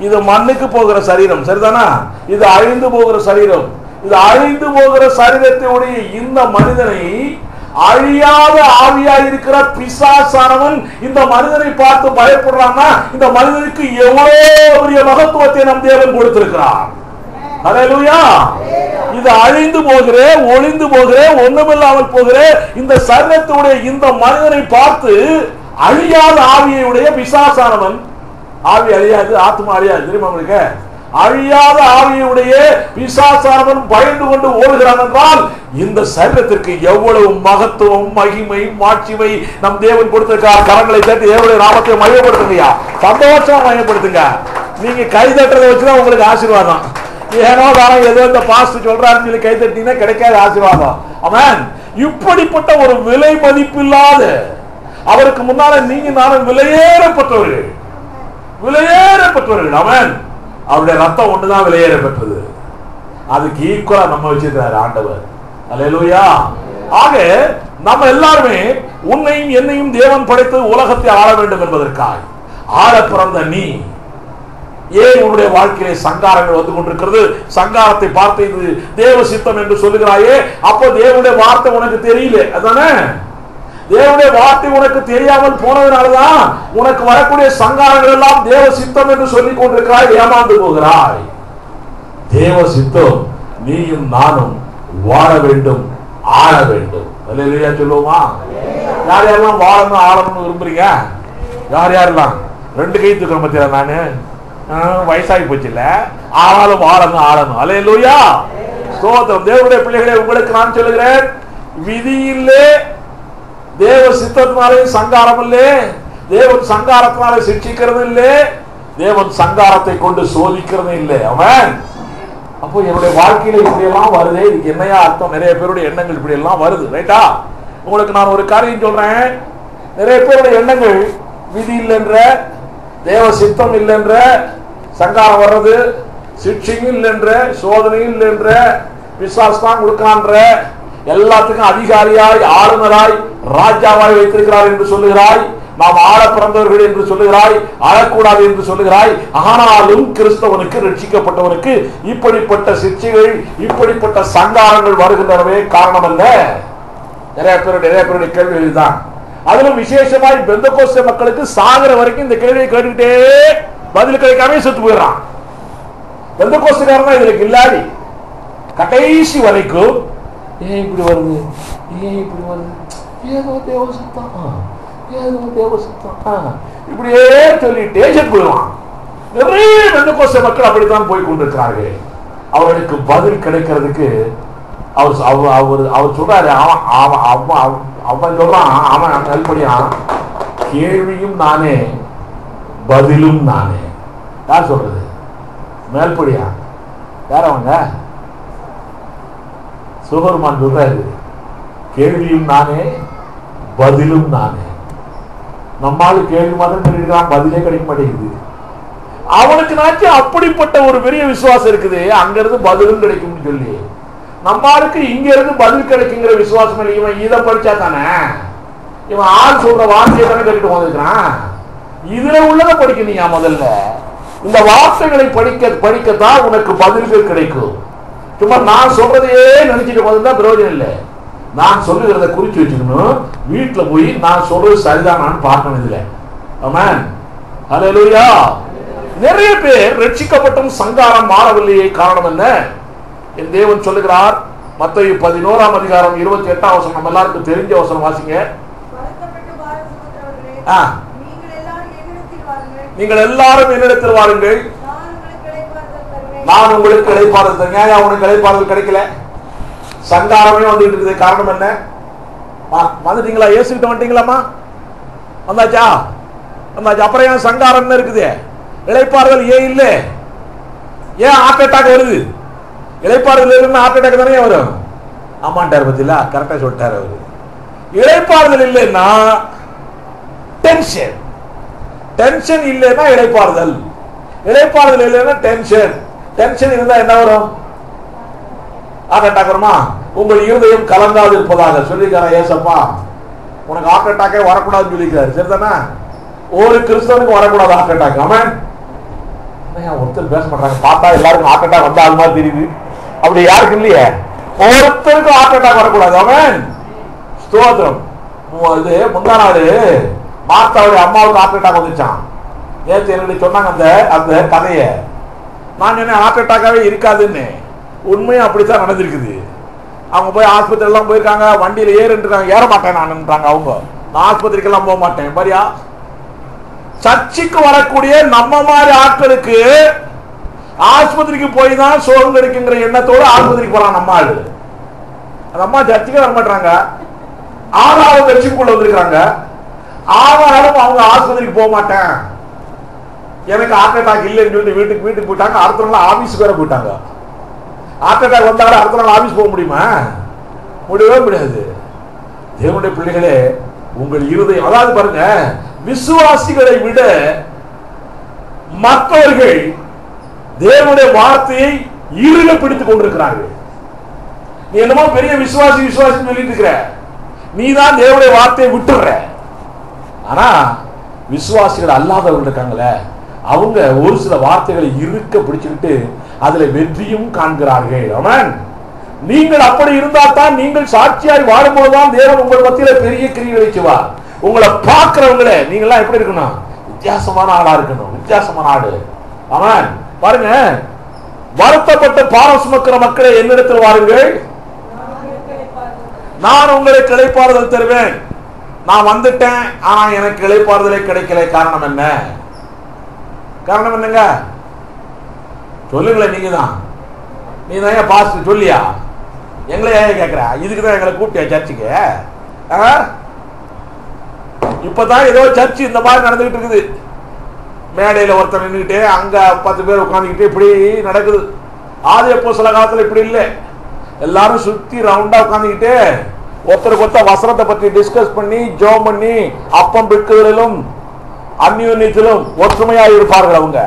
இது மண்ணுக்கு போகிற சரீரம். சரிதானா? இது அழிந்து போகிற சரீரம். இது அழிந்து போகிற சரீரத்தையுடைய இந்த மனிதனை அழியாத ஆவியா இருக்கிற பிசாசானவன் இந்த மனிதனை பார்த்து பயப்படுறான்னா இந்த மனிதனுக்கு எவ்வளவு பெரிய மகத்துவத்தை நம் தேவன் கொடுத்திருக்கிறார். ஹல்லேலூயா. இது அழிந்து போகிற, ஒளிந்து போகிற, ஒண்ணுமில்லாமல் போகிற இந்த சரீரத்துடைய இந்த மனிதனை பார்த்து அழியாத ஆவியுடைய பிசாசானவன், ஆவி அழியாது, ஆத்மா அழியாது. தெரியுமா உங்களுக்கு? அழியாத ஆவியுடைய பிசாசானவன் பயந்து கொண்டு ஓடுகிறான் என்றால் இந்த சரீரத்திற்கு எவ்வளவு மகத்துவம், மகிமை, மாட்சிமை நம் தேவன் கொடுத்திருக்கார். கரங்களை தட்டி தேவனுடைய நாமத்தை மையப்படுத்துங்கய்யா, சந்தோஷமா மையப்படுத்துங்க. நீங்க கை தட்டுறதை வச்சுதான் உங்களுக்கு ஆசீர்வாதம். ஏனோ தானே ஏதோ இந்த பாஸ்ட் சொல்றாருன்னு சொல்லி கை தட்டினா கிடைக்காத ஆசீர்வாதம். ஆமென். இப்படிப்பட்ட ஒரு விலை மதிப்பில்லாத அவருக்கு முன்னால நீங்க நானும் விலையேறப்பட்டவர்கள், விலையேறப்பட்டவர்கள். ஆமென். அவருடைய ரத்தம் ஒண்ணுதான் விலையேற பெற்றது. அதுக்கு ஈக்குவலா நம்ம வச்சிருக்கிறார் ஆண்டவர். அல்லேலூயா. ஆக நம்ம எல்லாருமே உன்னையும் என்னையும் தேவன் படைத்து உலகத்தை ஆள வேண்டும் என்பதற்காக ஆள பிறந்த நீ ஏன் உன்னுடைய வாழ்க்கையிலே சங்காரங்கள் வந்து கொண்டிருக்கிறது? சங்காரத்தை பார்த்து இது தேவ சித்தம் என்று சொல்லுகிறாயே, அப்போ தேவனுடைய வார்த்தை உனக்கு தெரியல, அதானே? தேவனுடைய வார்த்தை உனக்கு தெரியாமல் போனதுனாலதான் உனக்கு வரக்கூடிய சங்காரங்கள் எல்லாம் தேவ சித்தம் என்று சொல்லிக் கொண்டிருக்கிறாய், ஏமாந்து போகிறாய். தேவ சித்தம் நீயும் நானும் வாழ வேண்டும், ஆள வேண்டும். அல்லேலூயா சொல்லுவோமா? யார் யாரெல்லாம் வாழணும் ஆளணும்னு விரும்புறீங்க? யார் யாரெல்லாம்? ரெண்டு கை தூக்கணும் பத்தியா? நானு வயசாகி போச்சு இல்ல, ஆனாலும் வாழணும் ஆளணும். அல்லேலூயா. ஸ்தோத்திரம். தேவனுடைய பிள்ளைகளே, உங்களுக்கு நான் சொல்லுகிறேன், விதி இல்லே, தேவ சித்தத்தினாலே சங்காரம் இல்லே, தேவன் சங்காரத்தினாலே சிக்ஷிக்கிறது இல்லே, தேவன் சங்காரத்தை கொண்டு சோதிக்கிறது இல்லை. அவன் அப்போ என்னுடைய வாழ்க்கையில இப்படி எல்லாம் வருது, இதுக்கு என்னையா அர்த்தம்? நிறைய பேருடைய எண்ணங்கள் இப்படி எல்லாம் வருது, ரைட்டா? உங்களுக்கு நான் ஒரு காரியம் சொல்றேன். நிறைய பேருடைய எண்ணங்கள் விதி இல்லைன்ற, தேவ சித்தம் இல்லைன்ற, சங்காரம் வர்றது, சிக்ஷையும் இல்லைன்ற, சோதனையும் இல்லைன்ற, விசுவாசம் கொடுக்கான்ற, எல்லாத்துக்கும் அதிகாரியாய், ஆளுநராய், ராஜாவாய் வைத்திருக்கிறார் என்று சொல்லுகிறாய். நாம் ஆள பிறந்தவர்கள் என்று சொல்லுகிறாய், ஆளக்கூடாது என்று சொல்லுகிறாய். ஆனாலும் கிறிஸ்தவனுக்கு, ரட்சிக்கப்பட்டவனுக்கு இப்படிப்பட்ட சிக்ஷைகள், இப்படிப்பட்ட சங்காரங்கள் வருகின்றனவே காரணம் அல்ல. நிறைய பேருடைய கேள்விகள் தான். அதிலும் விசேஷமாய் பெந்தகோஸ்தே மக்களுக்கு சாகர வரைக்கும் இந்த கேள்வியை கேட்டுக்கிட்டே பதில் கிடைக்காம செத்து போயிடறான். பெந்தகோஸ்தேக்காரன் தான் இதுக்கு இல்லாடி கடைசி வரைக்கும் ஏன் இப்படி வருது, ஏன் இப்படி வருது, ஏதோ தேவ சித்தம், ஏதோ தேவ சித்தம், இப்படியே சொல்லிட்டே செத்து போயிடுவான். நிறைய பெந்தகோஸ்தே மக்கள் அப்படித்தான் போய் கொண்டிருக்கிறார்கள். அவர்களுக்கு பதில் கிடைக்கிறதுக்கு அவர் சொல்றாரு, அவன் சொல்றான், அவன் நல்படியான், கேள்வியும் நானே பதிலும் நானே. யார் சொல்றது? மேல்படியா? யார் அவங்க? சுகர்மான் சொல்றாரு, கேள்வியும் நானே பதிலும் நானே. நம்மால் கேள்வி மாத்திரம் சொல்லிருக்கான், பதிலே கிடைக்க மாட்டேங்குது. அவனுக்கு நாச்சு அப்படிப்பட்ட ஒரு பெரிய விசுவாசம் இருக்குது, அங்க இருந்து பதிலும் கிடைக்கும் சொல்லி. நம்மளுக்கு இங்க இருந்து பதில் கிடைக்குங்கிற விசுவாசம் இல்லை. இவன் இதை படிச்சா தானே, இவன் ஆள் சொல்ற வார்த்தையை தானே கேட்டுட்டு வந்திருக்கிறான். இதுல உள்ளதை படிக்கணும்யா. முதல்ல இந்த வார்த்தைகளை படிக்கத்தான் உனக்கு பதில்கள் கிடைக்கும். சும்மா நான் சொல்றதையே நினைச்சிட்டு வந்தா பிரயோஜனம் இல்லை. நான் சொல்லுகிறத குறிச்சு வச்சுக்கணும், வீட்டுல போய் நான் சொல்றது சரிதானான்னு பார்க்கணும். இதுல ஆமென். ஹல்லேலூயா. நிறைய பேர் ரட்சிக்கப்பட்டும் சங்காரம் மாறவில்லையே. காரணம் என்ன? என் தேவன் சொல்லுகிறார், மத்தேயு 11ஆம் அதிகாரம் 28ஆம் வசனம், நம்ம எல்லாருக்கும் தெரிஞ்ச வசனம், வாசிங்க. நீங்கள் எல்லாரும் என்னிடத்தில் வாருங்கள், நான் உங்களுக்கு இளைப்பாறுதல் தருவேன். ஏன் உனக்கு இளைப்பாறுதல் கிடைக்கல? சங்காரமே வந்துட்டு இருக்குது. காரணம் என்ன? வந்துட்டீங்களா? இயேசுகிட்ட வந்துட்டீங்களாமா? வந்தாச்சா? வந்தாச்சு. அப்புறம் ஏன் சங்காரம் இருக்குது? இளைப்பாறுதல் ஏன் இல்லை? ஏன் ஹார்ட் அட்டாக் வருது? இளைப்பாறுதல் இல்லைன்னா ஹார்ட் அட்டாக் தானே வரும். ஆமாண்டார் பத்தில கரெக்டா சொல்லிட்டாரு அவரு. இளைப்பாறுதல் இல்லைன்னா டென்ஷன், டென்ஷன் இல்லைன்னா இளைப்பாறுதல், இளைப்பாறுதல் இல்லைன்னா டென்ஷன், டென்ஷன் இருந்தா என்ன வரும்? ஹார்ட் அட்டாக் வருமா? உங்கள் இருதயம் கலங்காது இருப்பதாக சொல்லிக்கிறார் ஏசப்பா. உனக்கு ஹார்ட் அட்டாக்கே வரக்கூடாதுன்னு சொல்லிக்கிறாரு. சரிதானே? ஒரு கிறிஸ்தவனுக்கு வரக்கூடாது ஹார்ட் அட்டாக். ஆமென். ஒருத்தர் பேச மாட்டாங்க, பார்த்தா எல்லாருக்கும் ஹார்ட் அட்டாக் வந்தா அது மாதிரி தெரியுது. அப்படி யாருக்கு இல்லையே, ஒருத்தருக்கும் ஹார்ட் அட்டாக் வரக்கூடாது. ஆமென். ஸ்தோத்திரம். இது முந்தா நாள் மார்த்தாவுடைய அம்மாவுக்கு ஹார்ட் அட்டாக் வந்துச்சான். நேற்று எனக்கு சொன்னாங்க அந்த கதையை. நான் என்ன ஹார்ட் அட்டாக்காவே இருக்காதுன்னு. உண்மையும் அப்படித்தான் நடந்திருக்குது. அவங்க போய் ஆஸ்பத்திரி எல்லாம் போயிருக்காங்க, வண்டியில ஏறின்றாங்க, ஏற மாட்டேன் நான்ன்றாங்க அவங்க. நான் ஆஸ்பத்திரிக்கெல்லாம் போக மாட்டேன். பாரியா, சர்ச்சுக்கு வரக்கூடிய நம்ம மாதிரி ஆட்களுக்கு ஆஸ்பத்திரிக்கு போய் தான் சோகம் கிடைக்குங்கிற எண்ணத்தோடு ஆஸ்பத்திரிக்கு போறான் நம்ம ஆளு. அந்த அம்மா சர்ச்சுக்கு வர மாட்டாங்க, ஆனாலும் சர்ச்சுக்குள்ள வந்திருக்காங்க. ஆனாலும் அவங்க ஆஸ்பத்திரிக்கு போக மாட்டேன், எனக்கு ஹார்ட் அட்டாக் இல்லைன்னு சொல்லிட்டு வீட்டுக்கு போயிட்டாங்க. அடுத்த நாள் ஆபீஸுக்கு வேற போயிட்டாங்க. ஹார்ட் அட்டாக் வந்தாலும் அடுத்த நாள் ஆபீஸ் போக முடியுமா? முடியவே முடியாது. தேவனுடைய பிள்ளைகளே, உங்கள் இருதயம், அதாவது பாருங்க, விசுவாசிகளை விட மற்றவர்கள் தேவனுடைய வார்த்தையை இறுக பிடித்துக் கொண்டிருக்கிறார்கள். நீ என்னமோ பெரிய விசுவாசி சொல்லிட்டு இருக்கிற, நீ தான் தேவனுடைய வார்த்தையை விட்டுற. ஆனா விசுவாசிகள் அல்லாதவர்கள் இருக்காங்களே, அவங்க ஒரு சில வார்த்தைகளை இறுக்க பிடிச்சுக்கிட்டு அதுல வெற்றியும் காண்கிறார்கள். ஆமென். நீங்கள் அப்படி இருந்தா தான் நீங்கள் சாட்சியாய் வாழும்போதுதான் தேவன் உங்கள் மத்தியில பெரிய கிரியைகளை செய்வார். உங்களை பார்க்கிறவங்களே நீங்க எல்லாம் எப்படி இருக்கணும்? வித்தியாசமான ஆளா இருக்கணும், வித்தியாசமான ஆடு. ஆமென். பாருங்க, வருத்தப்பட்ட பாரம் சுமக்கிற மக்களை என்னிடத்தில் வாருங்கள், நான் உங்களை இளைப்பாறுதல் தருவேன். நான் வந்துட்டேன், ஆனா எனக்கு இளைப்பாறுதலே கிடைக்கல. காரணம் என்ன? காரணம் என்னங்க? சொல்லுங்களேன். நீங்க தான் பாஸ்டர் சொல்லியா? எங்களை ஏன் கேட்கிற? இதுக்குதான் எங்களை கூப்பிட்டியா சர்ச்சுக்கு? இப்பதான் ஏதோ சர்ச்சு இந்த மாதிரி நடந்துகிட்டு இருக்குது. மேடையில ஒருத்தர் நின்றுகிட்டே அங்க 10 பேர் உட்காந்துக்கிட்டு இப்படி நடக்குது. ஆதி அப்போஸ்தல காலத்துல இப்படி இல்லை. எல்லாரும் சுத்தி ரவுண்டா உட்காந்துக்கிட்டு ஒருத்தருக்கு ஒருத்தர் வசனத்தை பற்றி டிஸ்கஸ் பண்ணி ஜெபம் பண்ணி அப்பம் பிற்குதலிலும் அந்யோன்யத்திலும் ஒற்றுமையா இருப்பார்கள் அவங்க.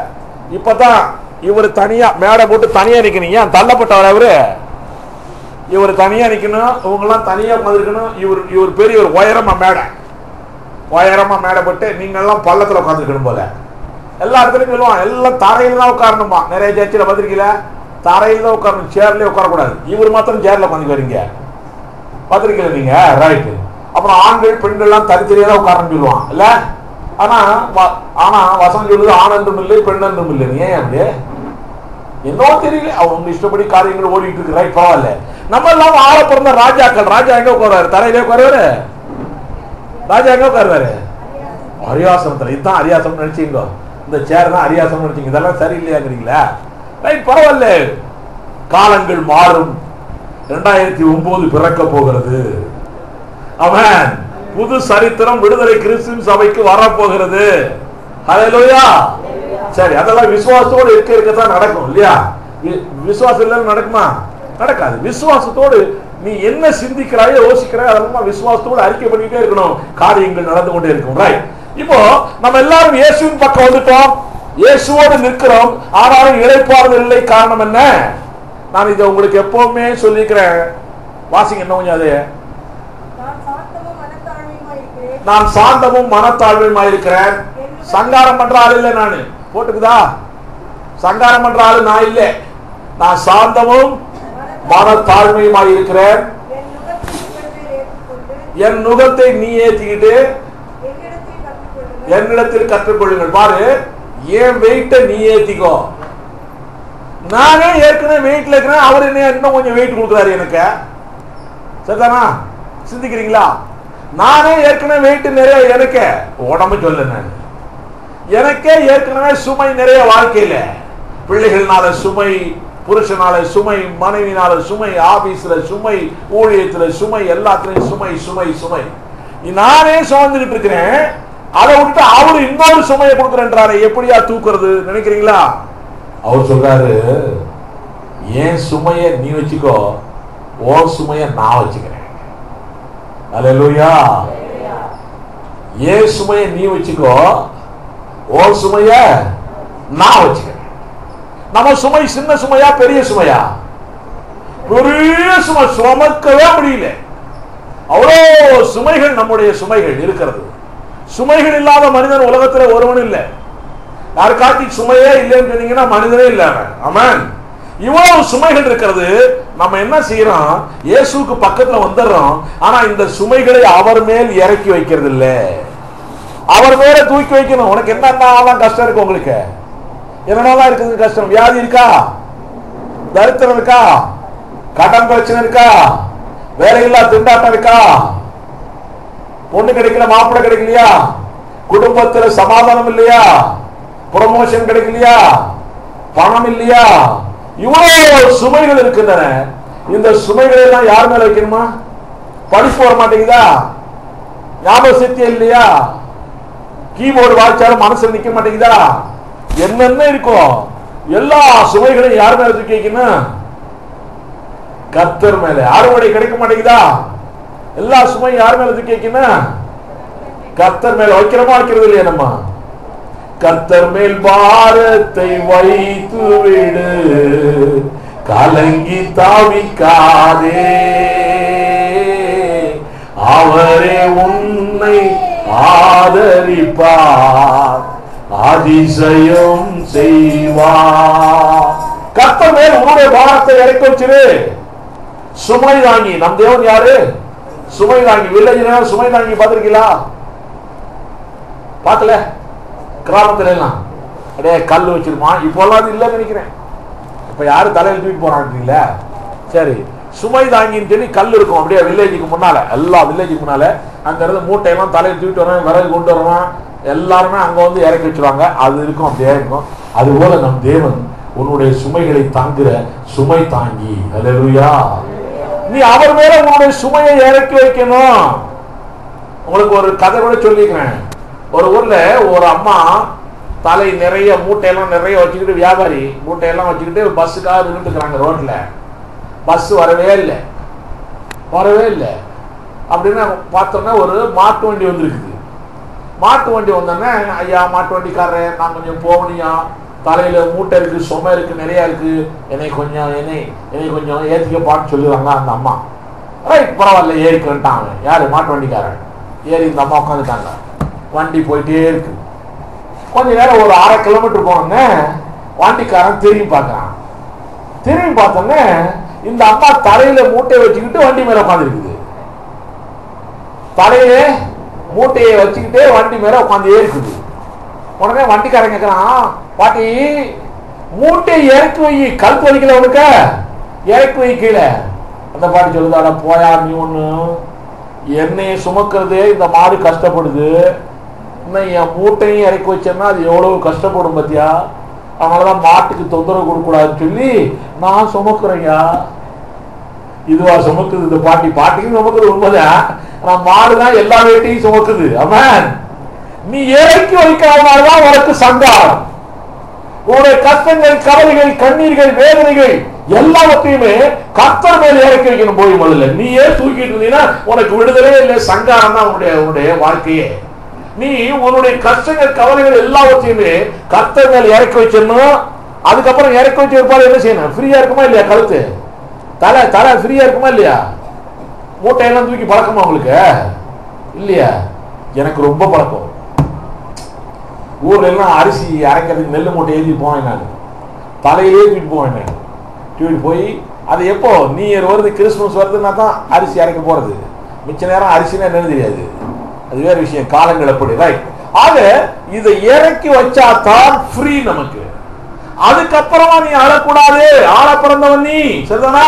இப்பதான் இவர் தனியா மேடை போட்டு தனியா நிக்கணும். ஏன் தள்ளப்பட்டவர் அவரு? இவர் தனியா நிக்கணும், இவங்க எல்லாம் தனியா உட்காந்துருக்கணும். இவர் பெரிய ஒரு உயரமா மேடை போட்டு நீங்க எல்லாம் பள்ளத்துல உட்காந்துருக்கணும் போல. எல்லா இடத்துலயும் சொல்லுவான், எல்லாம் தரையில தான் உட்காரணுமா. நிறைய சர்ச்சில் பார்த்திருக்கீங்களா? தரையில தான் உட்காரணும், சேர்லயே உட்காரக்கூடாது. இவர் மாத்திரம் சேர்ல உட்காந்து வரீங்க, பார்த்திருக்கீங்க நீங்க? ரைட்டு. அப்புறம் ஆண்கள் பெண்கள் எல்லாம் தனித்தனியா தான் உட்காரன்னு சொல்லுவான் இல்ல? ஆனா வசனம் சொல்லுது ஆண் என்றும் இல்லை பெண் என்றும் இல்லை. ஏன் அப்படி? என்னோ தெரியல, அவங்க இஷ்டப்படி காரியங்கள் ஓடிட்டு இருக்கு. ரைட், பரவாயில்ல. நம்ம எல்லாம் ஆள பிறந்த ராஜாக்கள். ராஜா எங்க உட்காருவாரு? தரையிலே உட்காருவாரு. ராஜா எங்க உட்காருவாரு? அரியாசனத்துல. இதுதான் அரியாசனம் நினைச்சீங்க, இந்த சேர் தான் அரியாசனம் நினைச்சீங்க. இதெல்லாம் சரியில்லையாங்கிறீங்களா? ரைட், பரவாயில்ல. காலங்கள் மாறும். 2009 பிறக்க போகிறது. அவன் புது சரித்திரம் விடுதலை கிறிஸ்துவின் சபைக்கு வரப்போகிறது. ஹல்லேலூயா. சரி, அதெல்லாம் விசுவாசத்தோடு இருக்கத்தான் நடக்கும் இல்லையா? விசுவாசம் இல்லைன்னு நடக்குமா? நடக்காது. விசுவாசத்தோடு நீ என்ன சிந்திக்கிறாயோ யோசிக்கிறாயோ அதெல்லாம் விசுவாசத்தோடு அறிக்கை பண்ணிட்டே இருக்கணும். காரியங்கள் நடந்து கொண்டே இருக்கும். ரைட். இப்போ நம்ம எல்லாரும் இயேசுவின் பக்கம் வந்துட்டோம், இயேசுவோடு நிற்கிறோம். ஆனாலும் இளைப்பாறுதல் இல்லை. காரணம் என்ன? நான் இதை உங்களுக்கு எப்பவுமே சொல்லிக்கிறேன். வாசிங்க என்ன கொஞ்சம். அது நான் சாந்தமும் மனத்தாழ்மையுமாய் இருக்கிறேன். சங்காரம் பண்ற ஆள் இல்லை நானு. போட்டுக்குதா? சங்காரம் பண்ற ஆளு நான் இல்லை. நான் சாந்தமும் மனத்தாழ்மையுமாய் இருக்கிறேன். என் நுகத்தை நீ ஏற்றிக்கிட்டு என்னிடத்தில் கற்றுக்கொள்ளுங்கள். பாரு, என் வெயிட்ட நீ ஏத்திக்கோ. நானே ஏற்கனவே வெயிட்ல இருக்கிறேன், அவர் என்ன இன்னும் கொஞ்சம் வெயிட் கொடுக்குறாரு எனக்கு. சரிதானா? சிந்திக்கிறீங்களா? நானே ஏற்கனவே வெயிட் நிறைய, எனக்கு உடம்பு சொல்ல, நான் எனக்கே ஏற்கனவே சுமை நிறைய. வாழ்க்கையில பிள்ளைகள்னால சுமை, புருஷனால சுமை, மனைவினால சுமை, ஆபீஸ்ல சுமை, ஊழியத்துல சுமை, எல்லாத்துலயும் சுமை சுமை சுமை. நானே சுமந்துகிட்டு இருக்கிறேன். அதை விட்டு அவரு இன்னொரு சுமையை கொடுக்குறேன்றாரு. எப்படியா தூக்குறது நினைக்கிறீங்களா? அவர் சொல்றாரு, ஏன் சுமைய நீ வச்சுக்கோ, ஓ சுமைய நான் வச்சுக்கிறேன். அல்லேலூயா. ஏன் சுமைய நீ வச்சுக்கோ, ஓ சுமைய நான் வச்சுக்கிறேன். நம்ம சுமை சின்ன சுமையா பெரிய சுமையா? பெரிய சுமை, சுமக்கவே முடியல. அவ்வளோ சுமைகள் நம்முடைய சுமைகள் இருக்கிறது. சுமைகள் இல்லாத மனிதன் உலகத்தில் ஒருவன் இல்லை. யாருக்காட்டி சுமையே இல்லைன்னு சொன்னீங்கன்னா மனிதனே இல்லை. ஆமென். இவ்வளவு சுமைகள் இருக்கிறது. நம்ம என்ன செய்யறோம்? இயேசுவுக்கு பக்கத்துல வந்துடுறோம். ஆனா இந்த சுமைகளை அவர் மேல் இறக்கி வைக்கிறது இல்ல, அவர் மேல தூக்கி வைக்கணும். உனக்கு என்னென்ன கஷ்டம் இருக்கு? உங்களுக்கு என்னென்னலாம் இருக்குது கஷ்டம்? வியாதி இருக்கா? தரித்திரம் இருக்கா? கடன் பிரச்சனை இருக்கா? வேலையில்லா திண்டாட்டம் இருக்கா? பொண்ணு கிடைக்கல, மாப்பிள்ளை கிடைக்கலையா? குடும்பத்துல சமாதானம் இல்லையா? ப்ரமோஷன் கிடைக்கலையா? பணம் இல்லையா? இவ்வளவு சுமைகள் இருக்கின்றன. இந்த சுமைகளை எல்லாம் யார் மேல வைக்கணுமா? படிப்பு வர மாட்டேங்குதா? ஞாபக சக்தி இல்லையா? கீபோர்டு வாய்ச்சாலும் மனசுல நிக்க மாட்டேங்குதா? என்னென்ன இருக்கும்? எல்லா சுமைகளையும் யார் மேல தூக்கி வைக்கணும்? கர்த்தர் மேல. அறுவடை கிடைக்க மாட்டேங்குதா? எல்லா சுமையும் யார் மேல தூக்கி வைக்கணும்? கர்த்தர் மேல. வைக்கிறோமா வைக்கிறது இல்லையா? நம்ம கர்த்தர் மேல் பாரத்தை வைத்து விடு, கலங்கி தாவிக்காதே, அவரே உன்னை ஆதரிப்பார், அதிசயம் செய்வார். கர்த்தர் மேல் உன்னுடைய பாரத்தை இறக்கி வச்சிரு. சுமை தாங்கி. நம் தேவன் யாரு? சுமை தாங்கி. வில்லேஜ் சுமை தாங்கி பார்த்திருக்கீங்களா? பார்க்கல? கிராமத்துல எல்லாம் அப்படியே கல் வச்சிருப்பான். இப்போல்லாம் அது இல்லைன்னு நினைக்கிறேன். இப்ப யாரு தலையில் தூக்கி போறாங்க? சரி, சுமை தாங்கின்னு சொல்லி கல் இருக்கும் அப்படியே வில்லேஜுக்கு முன்னால, எல்லா வில்லேஜுக்கு முன்னால. அங்க இருந்து மூட்டையெல்லாம் தலையில் தூக்கிட்டு வரேன், விறகு கொண்டு வரலாம், எல்லாருமே அங்க வந்து இறக்கி வச்சிருவாங்க. அது இருக்கும், அப்படியே இருக்கும். அது போல நம் தேவன் உன்னுடைய சுமைகளை தாங்குற சுமை தாங்கி. அல்லேலூயா. நீ அவர் மேல உன்னுடைய சுமையை இறக்கி வைக்கணும். உங்களுக்கு ஒரு கதை கூட சொல்லிக்கிறேன். ஒரு ஊர்ல ஒரு அம்மா தலை நிறைய மூட்டையெல்லாம் நிறைய வச்சுக்கிட்டு, வியாபாரி மூட்டையெல்லாம் வச்சுக்கிட்டு பஸ்ஸுக்காக நின்றுக்கிறாங்க ரோட்ல. பஸ் வரவே இல்லை. அப்படின்னு பார்த்தோன்னா ஒரு மாட்டு வண்டி வந்துருக்குது. மாட்டு வண்டி வந்தோடனே, ஐயா மாட்டு வண்டிக்காரன், நான் கொஞ்சம் போகணியா, தலையில மூட்டை இருக்கு, சுமை இருக்கு, நிறைய இருக்கு, என்னை கொஞ்சம் ஏற்றிக்க பாட்டு சொல்லுவாங்க அந்த அம்மா. ரைட், பரவாயில்ல, ஏறிக்கிட்டாங்க. யாரு? மாட்டு வண்டிக்காரன். ஏறி இந்த அம்மா உட்காந்துட்டாங்க. வண்டி போயிட்டே இருக்கு. கொஞ்ச நேரம் ஒரு 1/2 கிலோமீட்டர் போனோங்க, வண்டிக்காரன் திரும்பி பார்க்கறான். திரும்பி பார்த்தோன்னே இந்த அம்மா தலையில மூட்டையை வச்சுக்கிட்டு வண்டி மேல உட்காந்துருக்குது. தலையில மூட்டையை வச்சுக்கிட்டே வண்டி மேல உட்காந்து இருக்குது. உடனே வண்டிக்காரன் கேட்கறான், பாட்டி மூட்டையை இறக்கி வை, கழுத்து வலிக்கல உனக்கு, இறக்கி வை கீழே. அந்த பாட்டி சொல்லுதாடா போயா, நீ ஒண்ணு என்னைய சுமக்கிறதே இந்த மாடு கஷ்டப்படுது, இன்னும் என் மூட்டையும் இறக்கி வச்சேன்னா அது எவ்வளவு கஷ்டப்படும் பத்தியா, அதனாலதான் மாட்டுக்கு தொந்தரவு கொடுக்க கூடாதுன்னு சொல்லி நான் சுமக்குறேயா. இதுவா சுமக்குது இந்த பாட்டி? பாட்டிக்கும் சுமக்குது உண்மைதான், ஆனா மாடுதான் எல்லா வேட்டையும் சுமக்குது. ஆமென். நீ இறக்கி வைக்காதனால்தான் உனக்கு சங்காரம். உன்னுடைய கஷ்டங்கள், கவலைகள், கண்ணீர்கள், வேதனைகள் எல்லாவற்றையுமே கர்த்தர் மேல் இறக்கி வைக்கணும். போய் முதல்ல நீயே தூக்கிட்டு இருந்தீங்கன்னா உனக்கு விடுதலே இல்லை, சங்காரம் தான் உன்னுடைய வாழ்க்கையே. நீ உன்னுடைய கஷ்டங்கள், கவலைகள் எல்லாவற்றையுமே கர்த்தர் மேல் இறக்கி வச்சிடணும். அதுக்கப்புறம் இறக்கி வச்சு இருப்பாரு என்ன செய்யணும்? ஃப்ரீயா இருக்குமா இல்லையா? கழுத்து தலை ஃப்ரீயா இருக்குமா இல்லையா? மூட்டையெல்லாம் தூக்கி பழக்கமா உங்களுக்கு இல்லையா? எனக்கு ரொம்ப பழக்கம். ஊர்ல எல்லாம் அரிசி அரைக்கிறதுக்கு நெல் மூட்டை எழுதி போவேன், நான் தலையிலே தூக்கிட்டு போவேன். நான் தூக்கிட்டு போய் அது எப்போ நியூ இயர் வருது, கிறிஸ்துமஸ் வருதுன்னா தான் அரிசி அரைக்க போறது. மிச்ச நேரம் அரிசினா என்னன்னு தெரியாது. அது வேற விஷயம், காலங்கள் எப்படி. ரைட். ஆக இதை இறக்கி வச்சா தான் ஃப்ரீ நமக்கு. அதுக்கப்புறமா நீ அழக்கூடாது. ஆள பிறந்தவன் நீ, சரிதானா?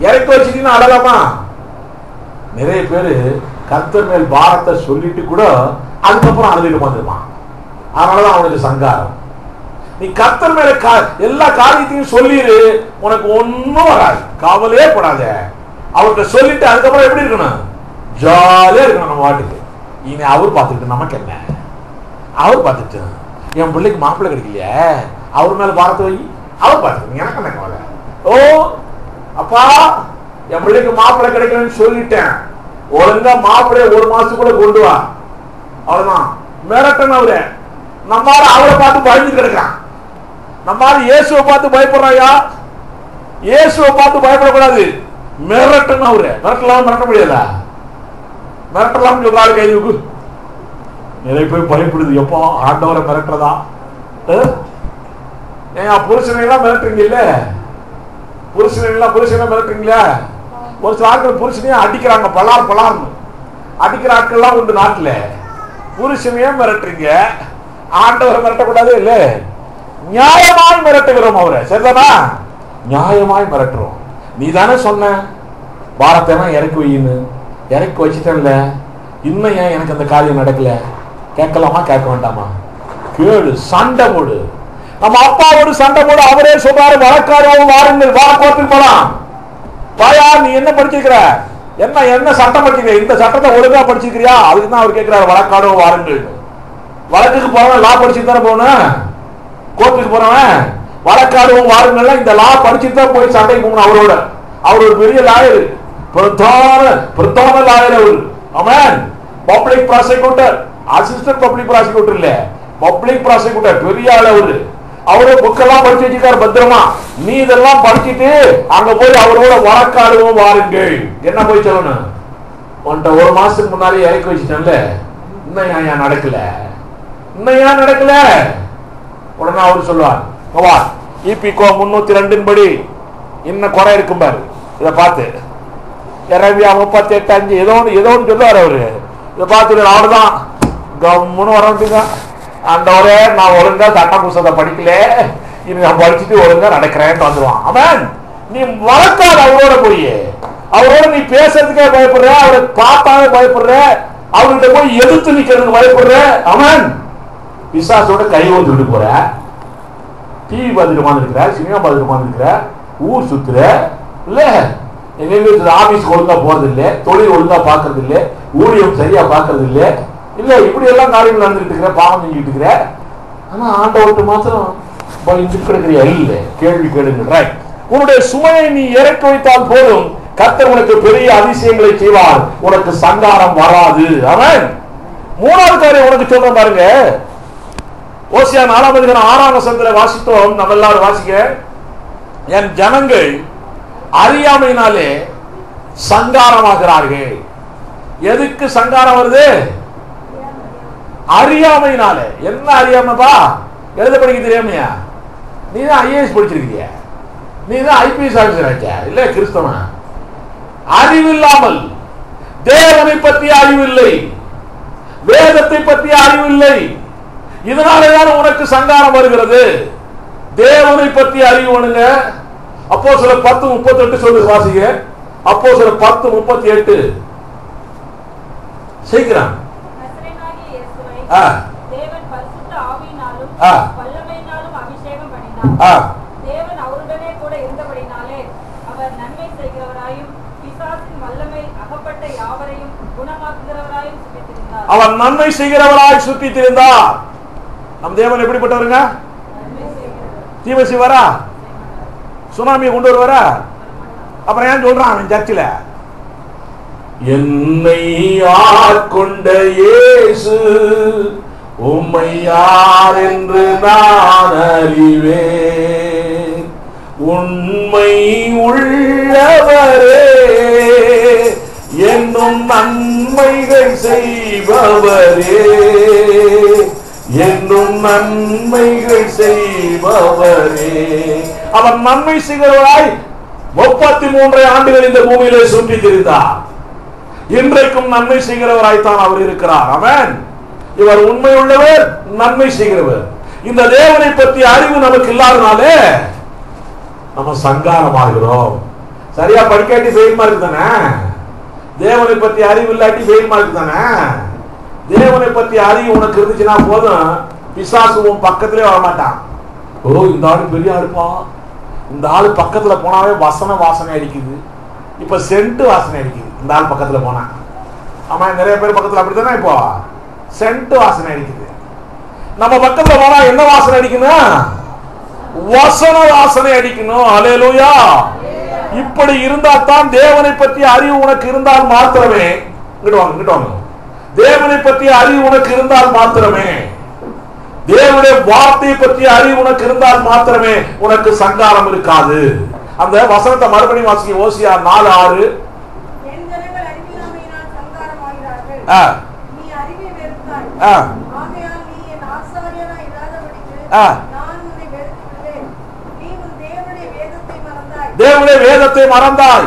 இறக்கி வச்சுட்டீங்கன்னா அழலாமா? நிறைய பேரு கர்த்தர் மேல் பாரத்தை சொல்லிட்டு கூட அதுக்கப்புறம் அழுதுட்டு வந்துருவான். அதனாலதான் அவனுக்கு சங்காரம். நீ கர்த்தர் மேல எல்லா காரியத்தையும் சொல்லிடு, உனக்கு ஒன்னும் வராது, கவலையே படாத. அவர்கிட்ட சொல்லிட்டு அதுக்கப்புறம் எப்படி இருக்கணும்? ஜாலியா இருக்கணும் நம்ம வாட்டுக்கு. இனி அவர் பார்த்துக்கிட்டு நமக்கு என்ன? அவர் பார்த்துட்டு என் பிள்ளைக்கு மாப்பிள்ளை கிடைக்கலையே, அவர் மேல பாரத்தை வை, அவர் பார்த்துக்கணும், எனக்கு என்ன கவலை? ஓ அப்பா, என் பிள்ளைக்கு மாப்பிள்ளை கிடைக்கலன்னு சொல்லிட்டேன், ஒழுங்கா மாப்பிள்ளைய 1 மாசத்துக்குள்ள கொண்டு வா. அவ்வளவுதான். மிரட்டன் அவரு. நம்மால அவரை பார்த்து பயந்து கிடக்கிறான். நம்மால இயேசுவை பார்த்து பயப்படுறாயா? இயேசுவை பார்த்து பயப்படக்கூடாது. மிரட்டன் அவரு. மிரட்டலாம், மிரட்ட முடியாதா? மிரட்டலாம் சொல்றாரு கைதுக்கு. நிறைய பேர் பயப்படுது, எப்போ ஆண்டவரை மிரட்டுறதா? ஏன் புருஷனை எல்லாம் மிரட்டுறீங்க இல்ல? புருஷனை மிரட்டுறீங்களா? ஒரு சில ஆட்கள் புருஷனையும் அடிக்கிறாங்க, பலார்னு அடிக்கிற ஆட்கள்லாம் உண்டு நாட்டுல. புருஷனையும் மிரட்டுறீங்க, ஆண்டவரை மிரட்டக்கூடாது இல்ல? நியாயமாய் மிரட்டுகிறோம் அவரை, சரிதானா? நியாயமாய் மிரட்டுறோம். நீ தானே சொன்ன பாரத்தை இறக்கி வையின்னு, இறக்கி வச்சுட்டேன்ல, இன்னும் ஏன் எனக்கு அந்த காரியம் நடக்கல? கேட்கலாமா கேட்க வேண்டாமா? கேளு, சண்டை போடு. நம்ம அப்பாவோடு சண்டை போட அவரே சொல்றாரு, வழக்காடுவோம் வாருங்கள், வா கோர்ட்டுக்கு போலாம். வாயா, நீ என்ன படிச்சிருக்கிற, என்ன சட்டம் படிச்சிருக்க, இந்த சட்டத்தை ஒழுங்கா படிச்சிருக்கிறியா? அதுக்கு தான் அவர் கேட்கிறாரு, வழக்காடுவோம் வாருங்கள். வழக்குக்கு போறவன் லா படிச்சுட்டு தானே போகணும், கோர்ட்டுக்கு போறவன் வழக்காடுவோம் வாருங்கள். இந்த லா படிச்சுட்டு தான் போய் சண்டைக்கு போகணும் அவரோட. அவர் ஒரு பெரிய லாயர், பிரதான லாயர் அவர். Amen. Public prosecutor, assistant public prosecutor இல்ல, பப்ளிக் ப்ராசிக்யூட்டர், பெரிய ஆள் அவரு. அவரு புக்கெல்லாம் படிச்சு வச்சிருக்காரு பத்திரமா. நீ இதெல்லாம் படிச்சுட்டு அங்க போய் அவரோட வழக்காடுவோம் வாருங்கள். என்ன போய் சொல்லணும், உன்கிட்ட ஒரு மாசத்துக்கு முன்னாடி இறக்கி வச்சுட்டேன்ல, இன்னும் ஏன் நடக்கல, இன்னும் ஏன் நடக்கல? உடனே அவரு சொல்லுவார், இபிகோ 302 படி இன்னும் குறை இருக்கும் பாரு, இதை பார்த்து எரேமியா 38:5 ஏதோ ஒன்று சொல்லுவார் அவரு. இதை பார்த்து அவருதான் கம்முன்னு வரட்டுங்க, ஆண்டவரே நான் ஒழுங்கா சட்ட புத்தகத்தை படிக்கல, இது நான் படிச்சுட்டு ஒழுங்கா நடக்கிறேன்னு வந்துருவான். அவன் நீ வழக்காடு அவரோட போய், அவரோட நீ பேசுறதுக்கே பயப்படுற, அவரை பார்த்தாவே பயப்படுற, அவர்கிட்ட போய் எதிர்த்து நிக்கிறதுக்கு பயப்படுற. அவன் பிசாசோட கை ஓந்துட்டு போற, டிவி பார்த்துட்டு இருக்கிற, சினிமா பார்த்துட்டு இருக்கிற, ஊர் சுத்துற இல்ல, எங்க ஆபீஸ் ஒழுங்கா போறது இல்லை, தொழில் ஒழுங்கா பாக்குறது இல்லை, ஊழியம் சரியா பாக்குறது இல்லை, இல்ல இப்படி எல்லாம் காரியங்கள் நடந்துட்டு இருக்கிற, பாவம் செஞ்சுட்டு இருக்கிற. ஆனா ஆண்டவர்கிட்ட மாத்திரம் பயந்துட்டு கிடக்கிறியா? இல்ல, கேள்வி கேளுங்க. உன்னுடைய சுமையை நீ இறக்கி வைத்தால் போதும், கர்த்தர் உனக்கு பெரிய அதிசயங்களை செய்வார், உனக்கு சங்காரம் வராது. அவன் மூணாவது காரியம் உனக்கு சொல்ற பாருங்க. ஓசியா 4:6 வாசித்தோம், நம்ம எல்லாரும் வாசிக்க. என் ஜனங்கள் அறியாமையினாலே சங்காரமாகிறார்கள். எதுக்கு சங்காரம் வருது? அறியாமையினால. என்ன அறியாமப்பா? எழுத படிக்க தெரியாமையா? நீ தான் ஐஏஎஸ் படிச்சிருக்கிய, நீ தான் ஐபிஎஸ் ஆஃபீஸர் ஆச்சா? இல்ல கிறிஸ்தவன். அறிவில்லாமல், தேவனை பற்றிய அறிவில்லை, வேதத்தை பற்றிய அறிவில்லை, இதனாலதான் உனக்கு சங்காரம் வருகிறது. தேவனை பற்றி அறிவுனுங்க. அப்போஸ்தலர் 10:38 சொல்லு, வாசிங்க. அப்போஸ்தலர் 10:38 சீக்கிரம். தேவன் பரிசுத்த ஆவியினாலும் வல்லமையினாலும் அபிஷேகம் பண்ணினார். தேவன் அவருடனே கூட இருந்தபடினாலே அவர் நன்மை செய்கிறவராயும் பிசாசின் வல்லமை அகப்பட்ட யாவரையும் குணமாக்குகிறவராயும் சுற்றித்திருந்தார். அவர் நன்மை செய்கிறவராய் சுற்றித்திருந்தார். நம் தேவன் எப்படிப்பட்டவருங்க? தீமை செய்வாரா? சுனாமியை கொண்டு வருவாரா? அப்புறம் ஏன் சொல்றான் அவன் சர்ச்சில், என்னை ஆட்கொண்ட இயேசு உம்மை யார் என்று நான் அறிவேன், உண்மை உள்ளவரே என்னும் நன்மைகள் செய்பவரே, என்னும் நன்மைகள் செய்பவரே. அவர் நன்மை செய்கிறவராய் 33 ஆண்டுகள் இந்த பூமியிலே சுற்றி திரிந்தார். இன்றைக்கும் நன்மை செய்கிறவராய்த்தான் அவர் இருக்கிறார். அவன் இவர் உண்மை உள்ளவர், நன்மை செய்கிறவர். இந்த தேவனை பற்றி அறிவு நமக்கு இல்லாதனாலே நம்ம சங்காரமாகிறோம். சரியா படிக்காட்டி ஃபெயில் மார்க் தானே? தேவனை பற்றி அறிவு இல்லாட்டி ஃபெயில் மார்க் தானே? தேவனை பற்றி அறிவு உனக்கு இருந்துச்சுன்னா போதும், பிசாசு உன் பக்கத்திலே வரமாட்டான். ஓ, இந்த ஆளு பெரிய ஆளுப்பா, இந்த ஆளு பக்கத்துல போனாவே வாசனை அடிக்குது, இப்ப சென்ட் வாசனை அடிக்குது இந்த ஆள் பக்கத்துல போனா. ஆமா, நிறைய பேர் பக்கத்துல அப்படித்தானே இப்போ சென்ட் வாசனை அடிக்குது. நம்ம பக்கத்துல போனா என்ன வாசனை அடிக்கணும்? வசன வாசனை அடிக்கணும். அல்லேலூயா. இப்படி இருந்தா தான் தேவனை பற்றி அறிவு உனக்கு இருந்தால் மாத்திரமே, இங்கிட்டு வாங்க, தேவனை பற்றி அறிவு உனக்கு இருந்தால் மாத்திரமே, தேவனுடைய வார்த்தையை பற்றி அறிவு உனக்கு இருந்தால் மாத்திரமே உனக்கு சங்காரம் இருக்காது. அந்த வசனத்தை மறுபடியும் வாசிக்க. ஓசியா 4:6. தேவனுடைய வேதத்தை மறந்தாய்.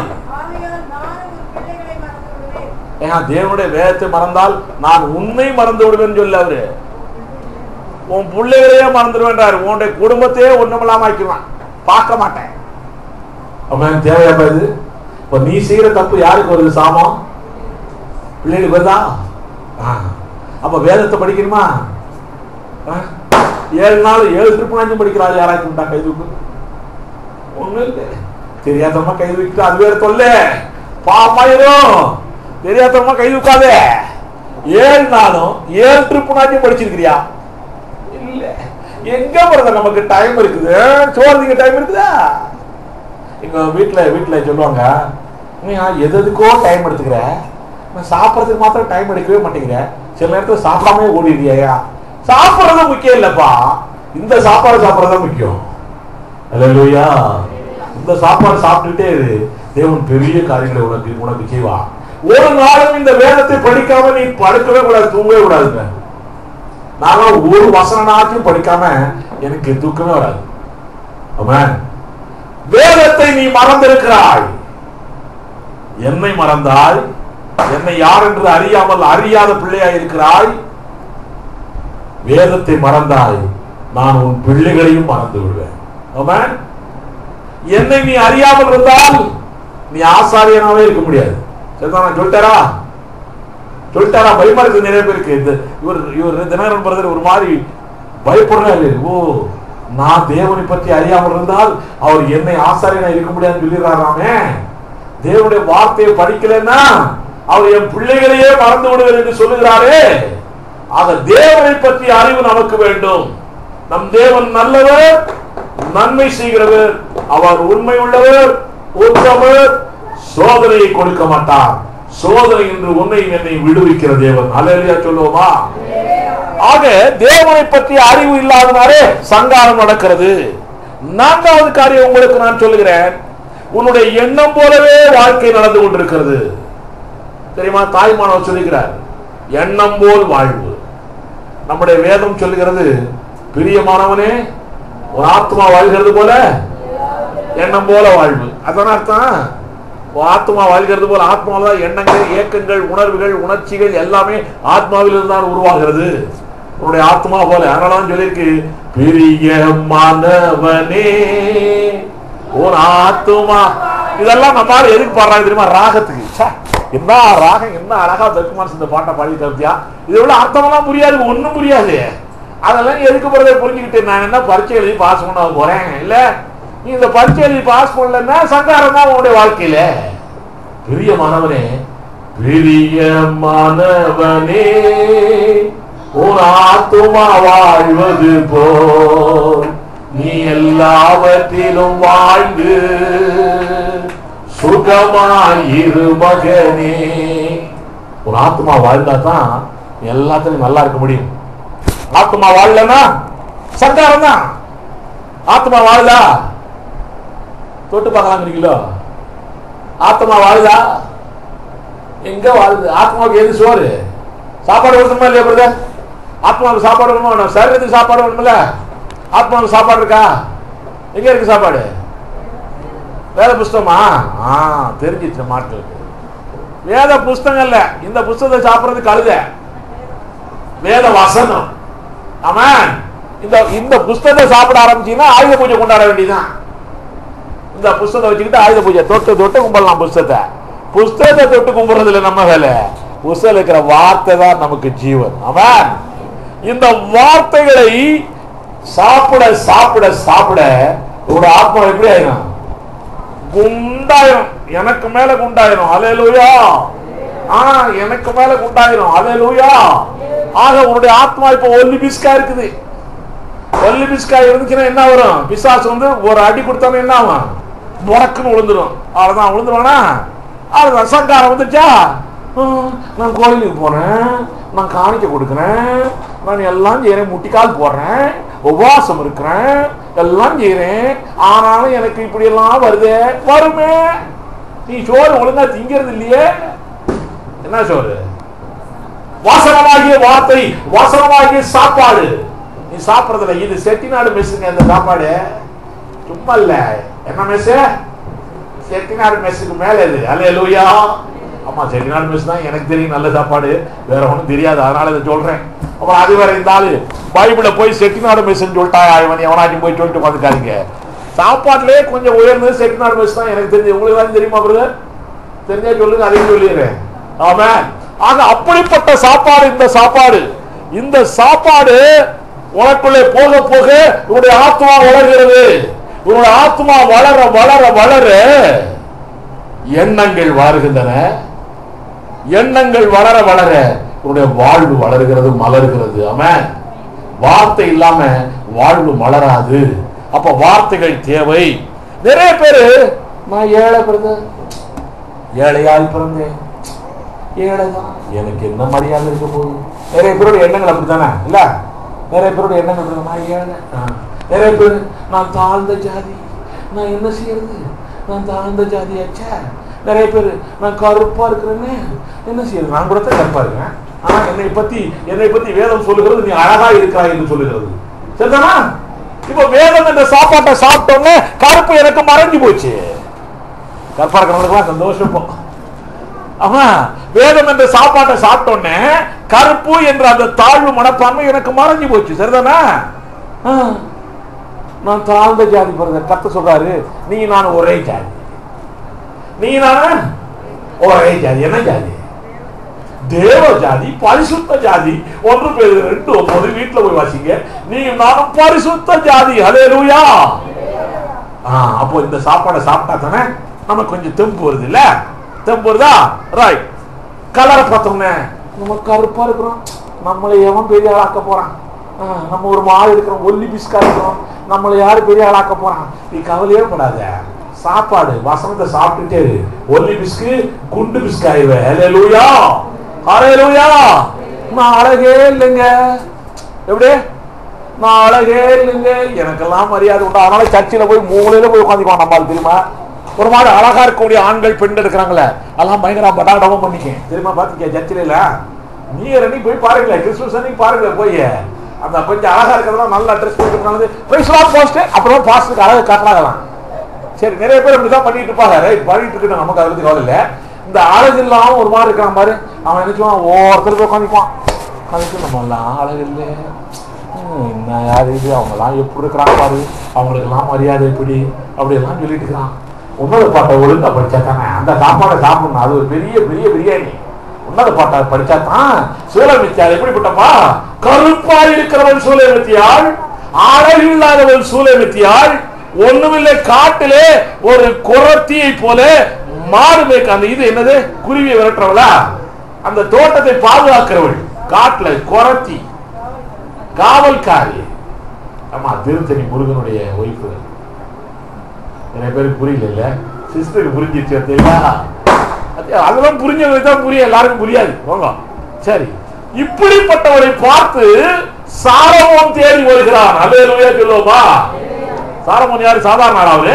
தேவனுடைய வேதத்தை மறந்தால் நான் உன்னை மறந்து விடுவேன் சொல்ல அவரு. உன் பிள்ளைகளையே மறந்துடுவேன்றாரு, உன்னுடைய குடும்பத்தையே ஒண்ணுமில்லாம ஆக்கிடுவான், பார்க்க மாட்டேன். அவன் தேவையா இது? இப்ப நீ செய்யற தப்பு யாருக்கு வருது? சாமம் பிள்ளைகளுக்கு வருதா? அப்ப வேதத்தை படிக்கணுமா? 7 நாள் 7 திருப்பணாச்சும் படிக்கிறாள். யாராச்சும் உண்டா கை தூக்கு? ஒண்ணு இல்லை. தெரியாதமா கை தூக்கிட்டு அது வேற தொல்ல பாமாயிரும். தெரியாதமா கை தூக்காத. 7 நாளும் 7 திருப்பணாச்சும் படிச்சிருக்கிறியா? இல்ல. எங்க போறது? நமக்கு டைம் இருக்குது, சோறுதிங்க டைம் இருக்குதா? எங்க வீட்டுல சொல்லுவாங்க, நீ எதுக்கோ டைம் எடுத்துக்கிற, சாப்பிடறதுக்கு மாத்திரம் டைம் எடுக்கவே மாட்டேங்கிற, சில நேரத்தில் சாப்பிடாம ஓடிடுறியா? சாப்பிடுறது முக்கியம் இல்லப்பா, இந்த சாப்பாடு சாப்பிடறதா முக்கியம். அல்லேலூயா. இந்த சாப்பாடு சாப்பிட்டுட்டே இரு, தேவன் பெரிய காரியங்களை உனக்கு செய்வா. ஒரு நாளும் இந்த வேதத்தை படிக்காம நீ படுக்கவே கூடாது, தூங்கவே கூடாதுங்க. நானும் ஒரு வசனாச்சும் படிக்காம எனக்கு தூக்கமே வராது. ஆமென். வேதத்தை நீ மறந்திருக்கிறாய். என்னை மறந்தாய், என்னை யார் என்று அறியாத பிள்ளையாய் இருக்கிறாய். வேதத்தை மறந்தாய், நான் உன் பிள்ளைகளையும் மறந்து விடுவேன். ஆமென். என்னை நீ அறியாமல் இருந்தால் நீ ஆசாரியனாவே இருக்க முடியாது. சொல்லிட்டாரா? பயமா இருக்கு நிறைய பேருக்கு. இவர் தினகரன் பிரதர் ஒரு மாதிரி பயப்படுறாரு. ஓ, நான் தேவனை பற்றி அறியாமல் இருந்தால் அவர் என்னை ஆசாரியனா இருக்க முடியாதுன்னு சொல்லிடுறாராமே. தேவனுடைய வார்த்தையை படிக்கலன்னா அவர் என் பிள்ளைகளையே மறந்து விடுவார் என்று சொல்லுகிறாரே. ஆக தேவனை பற்றி அறிவு நமக்கு வேண்டும். நம் தேவன் நல்லவர், நன்மை செய்கிறவர், அவர் உண்மை உள்ளவர், உத்தமர், சோதனையை கொடுக்க மாட்டார். சோதனை என்று உன்னை என்னை விடுவிக்கிற தேவன். அல்லேலூயா சொல்லுவோமா? ஆக தேவனை பற்றி அறிவு இல்லாதனாலே சங்காரம் நடக்கிறது. 4வது காரியம் உங்களுக்கு நான் சொல்லுகிறேன், உன்னுடைய எண்ணம் போலவே வாழ்க்கை நடந்து கொண்டிருக்கிறது. தெரியுமா? தாய்மானவர் சொல்லுகிறார், எண்ணம் போல் வாழ்வு. நம்முடைய வேதம் சொல்லுகிறது, பிரியமானவனே ஒரு ஆத்மா வாழ்கிறது போல எண்ணம் போல வாழ்வு. அதான் அர்த்தம். ஆத்மா வாழ்கிறது போல, ஆத்மாவில் எண்ணங்கள், இயக்கங்கள், உணர்வுகள், உணர்ச்சிகள் எல்லாமே ஆத்மாவில் இருந்தால் உருவாகிறது. உன்னுடைய ஆத்மா போல. அதனாலதான் சொல்லியிருக்கு, பிரியமானவனே ஒரு ஆத்மா. இதெல்லாம் நம்மளால எதுக்கு பாடுறாங்க தெரியுமா? ராகத்துக்கு. என்ன ராகம், என்ன அழகா தர்க்குமான் இந்த பாட்டை பாடி கருத்தியா. இது எவ்வளவு அர்த்தமெல்லாம் புரியாது, ஒண்ணும் புரியாது. அதெல்லாம் எதுக்கு போறதை புரிஞ்சுக்கிட்டு நான் என்ன பரீட்சை எழுதி பாஸ் பண்ண போறேன்? இல்ல, நீ இந்த பரீட்சை எழுதி பாஸ் பண்ணலன்னா சங்காரம் தான் உன்னுடைய வாழ்க்கையில. பிரியமானவனே, பிரியமானவனே ஒரு ஆத்துமா வாழ்வது போல் நீ எல்லாவற்றிலும் வாழ்ந்து சுகமாயிரு மகனே. ஒரு ஆத்மா வாழ்ந்தா தான் எல்லாத்திலும் நல்லா இருக்க முடியும். ஆத்மா வாழலன்னா சங்காரம் தான். ஆத்மா வாழுதா? தொட்டு பார்க்கலாங்கிறீங்களோ? ஆத்மா வாழுதா? எங்க வாழுது? ஆத்மாவுக்கு எது சோறு? சாப்பாடு கொடுக்கணுமா இல்லையா பிரதர்? ஆத்மாவுக்கு சாப்பாடு வேணுமா? சரீரத்துக்கு சாப்பாடு வேணுமில்ல? ஆத்மாவுக்கு சாப்பாடு இருக்கா? எங்க இருக்கு சாப்பாடு? வேத புஸ்தகமா? தெரிஞ்சிச்சு மாட்களுக்கு. வேத புஸ்தகம் இல்ல, இந்த புஸ்தகத்தை சாப்பிடுறதுக்கு அழுத வேத வசனம். ஆமென். இந்த புஸ்தகத்தை சாப்பிட ஆரம்பிச்சீங்கன்னா ஆயுத பூஜை கொண்டாட வேண்டியதுதான். இந்த புஸ்தகத்தை வச்சுக்கிட்டு ஆயுத பூஜை தொட்டு கும்பிடலாம். புஸ்தகத்தை தொட்டு கும்பிடுறது இல்லை நம்ம வேலை. புஸ்தகம் இருக்கிற வார்த்தை தான் நமக்கு ஜீவன். ஆமென். இந்த வார்த்தைகளை சாப்பிட சாப்பிட சாப்பிட ஒரு ஆத்மா எப்படி ஆயிரும்? குண்டாயிரும். எனக்கு மேல குண்டாயிரும். அல்லேலூயா. எனக்கு மேல குண்டாயிரும். அல்லேலூயா. ஆக உன்னுடைய ஆத்மா இப்ப ஒல்லி பிஸ்கா இருக்குது. ஒல்லி பிஸ்கா இருந்துச்சுன்னா என்ன வரும்? பிசாசு வந்து ஒரு அடி கொடுத்தாலும் என்ன ஆகும்? முடக்குன்னு விழுந்துரும். அவ்வளவுதான். விழுந்துருவானா? அதுதான் சங்காரம் வந்துச்சா. நான் கோயிலுக்கு போறேன், நான் காணிக்க கொடுக்கிறேன், நான் எல்லாம் செய்யறேன், முட்டிக்கால் போடுறேன், உபவாசம் இருக்கிறேன், எல்லாம் செய்யறேன், ஆனாலும் எனக்கு இப்படி எல்லாம் வருமே. நீ சோறு ஒழுங்கா திங்கிறது இல்லையே. என்ன சோறு? வாசனமாகிய வார்த்தை, வாசனமாகிய சாப்பாடு நீ சாப்பிடறதில்ல. இது செட்டிநாடு மெஸ்ஸுங்க. இந்த சாப்பாடு சும்மா இல்ல. என்ன மெஸ்? செட்டிநாடு மெஸ்ஸுக்கு மேல இது. அல்லேலூயா. ஆமா, செட்டிநாடு மெஸ் தான் எனக்கு தெரியும் நல்ல சாப்பாடு, வேற ஒன்றும் தெரியாது, அதனால இதை சொல்றேன். அப்புறம் அது வேற இந்த ஆளு பைபிள போய் செட்டிநாடு மெஸ்ன்னு சொல்லிட்டா எவனாச்சும் போய் சொல்லிட்டு பார்த்துக்காதீங்க. சாப்பாட்டுலயே கொஞ்சம் உயர்ந்தது செட்டிநாடு மெஸ் தான் எனக்கு தெரிஞ்சு. உங்களுக்கு தான் தெரியுமா பிரதர்? தெரிஞ்சா சொல்லுங்க, அதையும் சொல்லிடுறேன். ஆமா. ஆக அப்படிப்பட்ட சாப்பாடு இந்த சாப்பாடு. இந்த சாப்பாடு உனக்குள்ளே போக போக உன்னுடைய ஆத்மா வளர்கிறது. உன்னுடைய ஆத்மா வளர வளர வளர எண்ணங்கள் வருகின்றன. எண்ணங்கள் வளர வளர உன்னுடைய வாழ்வு வளர்கிறது, மலர்கிறது. ஆமென். வார்த்தை இல்லாம வாழ்வு மலராது. அப்ப வார்த்தைகள் தேவை. நிறைய பேரு நான் ஏழை பிறந்தேன், ஏழையால் பிறந்தேன், ஏழைதான், எனக்கு என்ன மரியாதை இருக்க போகுது. நிறைய பேருடைய எண்ணங்கள் அப்படித்தானே இல்ல? நிறைய பேருடைய எண்ணங்கள் நான் ஏழை, நிறைய பேர் நான் தாழ்ந்த ஜாதி, நான் என்ன செய்யறது, நான் தாழ்ந்த ஜாதியாச்சா. நிறைய பேர் நான் கருப்பா இருக்கிறேன்னு என்ன செய்யறது, நான் கூட தான் கருப்பா இருக்கேன், ஆனா என்னை பத்தி வேதம் சொல்லுகிறது நீ அழகா இருக்கிறாய் என்று சொல்லுகிறது. சரிதானா? இப்ப வேதம் என்ற சாப்பாட்டை சாப்பிட்டோன்னு கருப்பு எனக்கு மறைஞ்சு போச்சு. கருப்பா இருக்கிறவங்களுக்குலாம் சந்தோஷம். ஆமா, வேதம் என்ற சாப்பாட்டை சாப்பிட்டோன்னே கருப்பு என்ற அந்த தாழ்வு மனப்பான்மை எனக்கு மறைஞ்சு போச்சு. சரிதானா? நான் தாழ்ந்த ஜாதி பிறந்த கத்த சொல்றாரு, நீ நான் ஒரே ஜாதி, நீ நான் ஒரே ஜாதி. என்ன ஜாதி? தேவ ஜாதி, பரிசுத்த ஜாதி. 1 பேதுரு 2:9 வீட்டுல போய் வாசிங்க. நீ நானும் பரிசுத்த ஜாதி. ஹல்லேலூயா. அப்போ இந்த சாப்பாடை சாப்பிட்டா தானே நமக்கு கொஞ்சம் தெம்பு வருது இல்ல? தெம்பு வருதா? ரைட். கலரை பார்த்தோம்னே நம்ம கருப்பா இருக்கிறோம், நம்மளை எவன் பெரிய ஆளாக்க போறான், நம்ம ஒரு மாடு இருக்கிறோம், ஒல்லி பிஸ்கா இருக்கிறோம், நம்மளை யாரு பெரிய ஆளாக்க போறான், நீ கவலையே படாத. சாப்பாடு வசனத்தை சாப்பிட்டுட்டே இரு. ஒல்லி பிஸ்கு குண்டு பிஸ்கா ஆயிடுவேன். ஹல்லேலூயா, ஹல்லேலூயா. நான் அழகே இல்லைங்க. எப்படி? நான் அழகே இல்லைங்க, எனக்கெல்லாம் மரியாதை உண்டு. அதனால சர்ச்சில் போய் மூலையில போய் உட்காந்துக்குவான். நம்மளுக்கு தெரியுமா? ஒரு மாதிரி அழகா இருக்கக்கூடிய ஆண்கள் பெண் இருக்கிறாங்களே, அதெல்லாம் பயங்கர படாடவும் பண்ணிக்கேன். தெரியுமா? பாத்துக்க சர்ச்சில இல்ல, நீ அன்னைக்கு போய் பாருங்களேன், கிறிஸ்துமஸ் அன்னைக்கு பாருங்களேன் போய், அந்த கொஞ்சம் அழகா இருக்கிறதெல்லாம் நல்ல ட்ரெஸ் போட்டு அப்புறம் பாஸ்டருக்கு அழகு காட்டலாம். சரி, நிறைய பேர் இப்படிதான் பண்ணிட்டு இருப்பாங்க. ரைட், பண்ணிட்டு இருக்கு, நமக்கு அதை பத்தி கவலை இல்லை. இந்த அழகு இல்லாம ஒரு மாதிரி இருக்கிறான் பாரு, அவன் நினைச்சுவான் ஒவ்வொருத்தருக்கு உட்காந்துக்குவான். அதுக்கு நம்ம எல்லாம் அழகு இல்லை, என்ன யாரு இது, அவங்க எல்லாம் எப்படி இருக்கிறாங்க பாரு, அவங்களுக்கு எல்லாம் மரியாதை எப்படி, அப்படி எல்லாம் சொல்லிட்டு இருக்கிறான். உன்னத பாட்டை ஒழுங்கா படிச்சா தானே அந்த சாப்பாடை சாப்பிடணும். அது ஒரு பெரிய பெரிய பிரியாணி. உன்னத பாட்டை படிச்சா தான். சூலமித்தியாள் எப்படிப்பட்டப்பா? கருப்பா இருக்கிறவன் சூலமித்தியாள், அழகு இல்லாதவன் சூலமித்தியாள், ஒண்ணுமில்லை காட்டிலே ஒரு குரத்தியை போல மாடு மேய்க்க. அந்த இது என்னது, குருவியை விரட்டுறவளா, அந்த தோட்டத்தை பாதுகாக்கிறவள், காட்டுல குரத்தி, காவல்காரி. ஆமா, திருத்தணி முருகனுடைய ஒய்ஃபு. நிறைய பேருக்கு புரியல, சிஸ்டருக்கு புரிஞ்சிச்சு. அதெல்லாம் புரிஞ்சவங்களுக்கு புரிய, எல்லாருக்கும் புரியாது. சரி, இப்படிப்பட்டவரை பார்த்து சாலமோன் தேடி வருகிறான். அல்லேலூயா சொல்லுவோமா? சாலமோன் யாரு? சாதாரண ஆளு.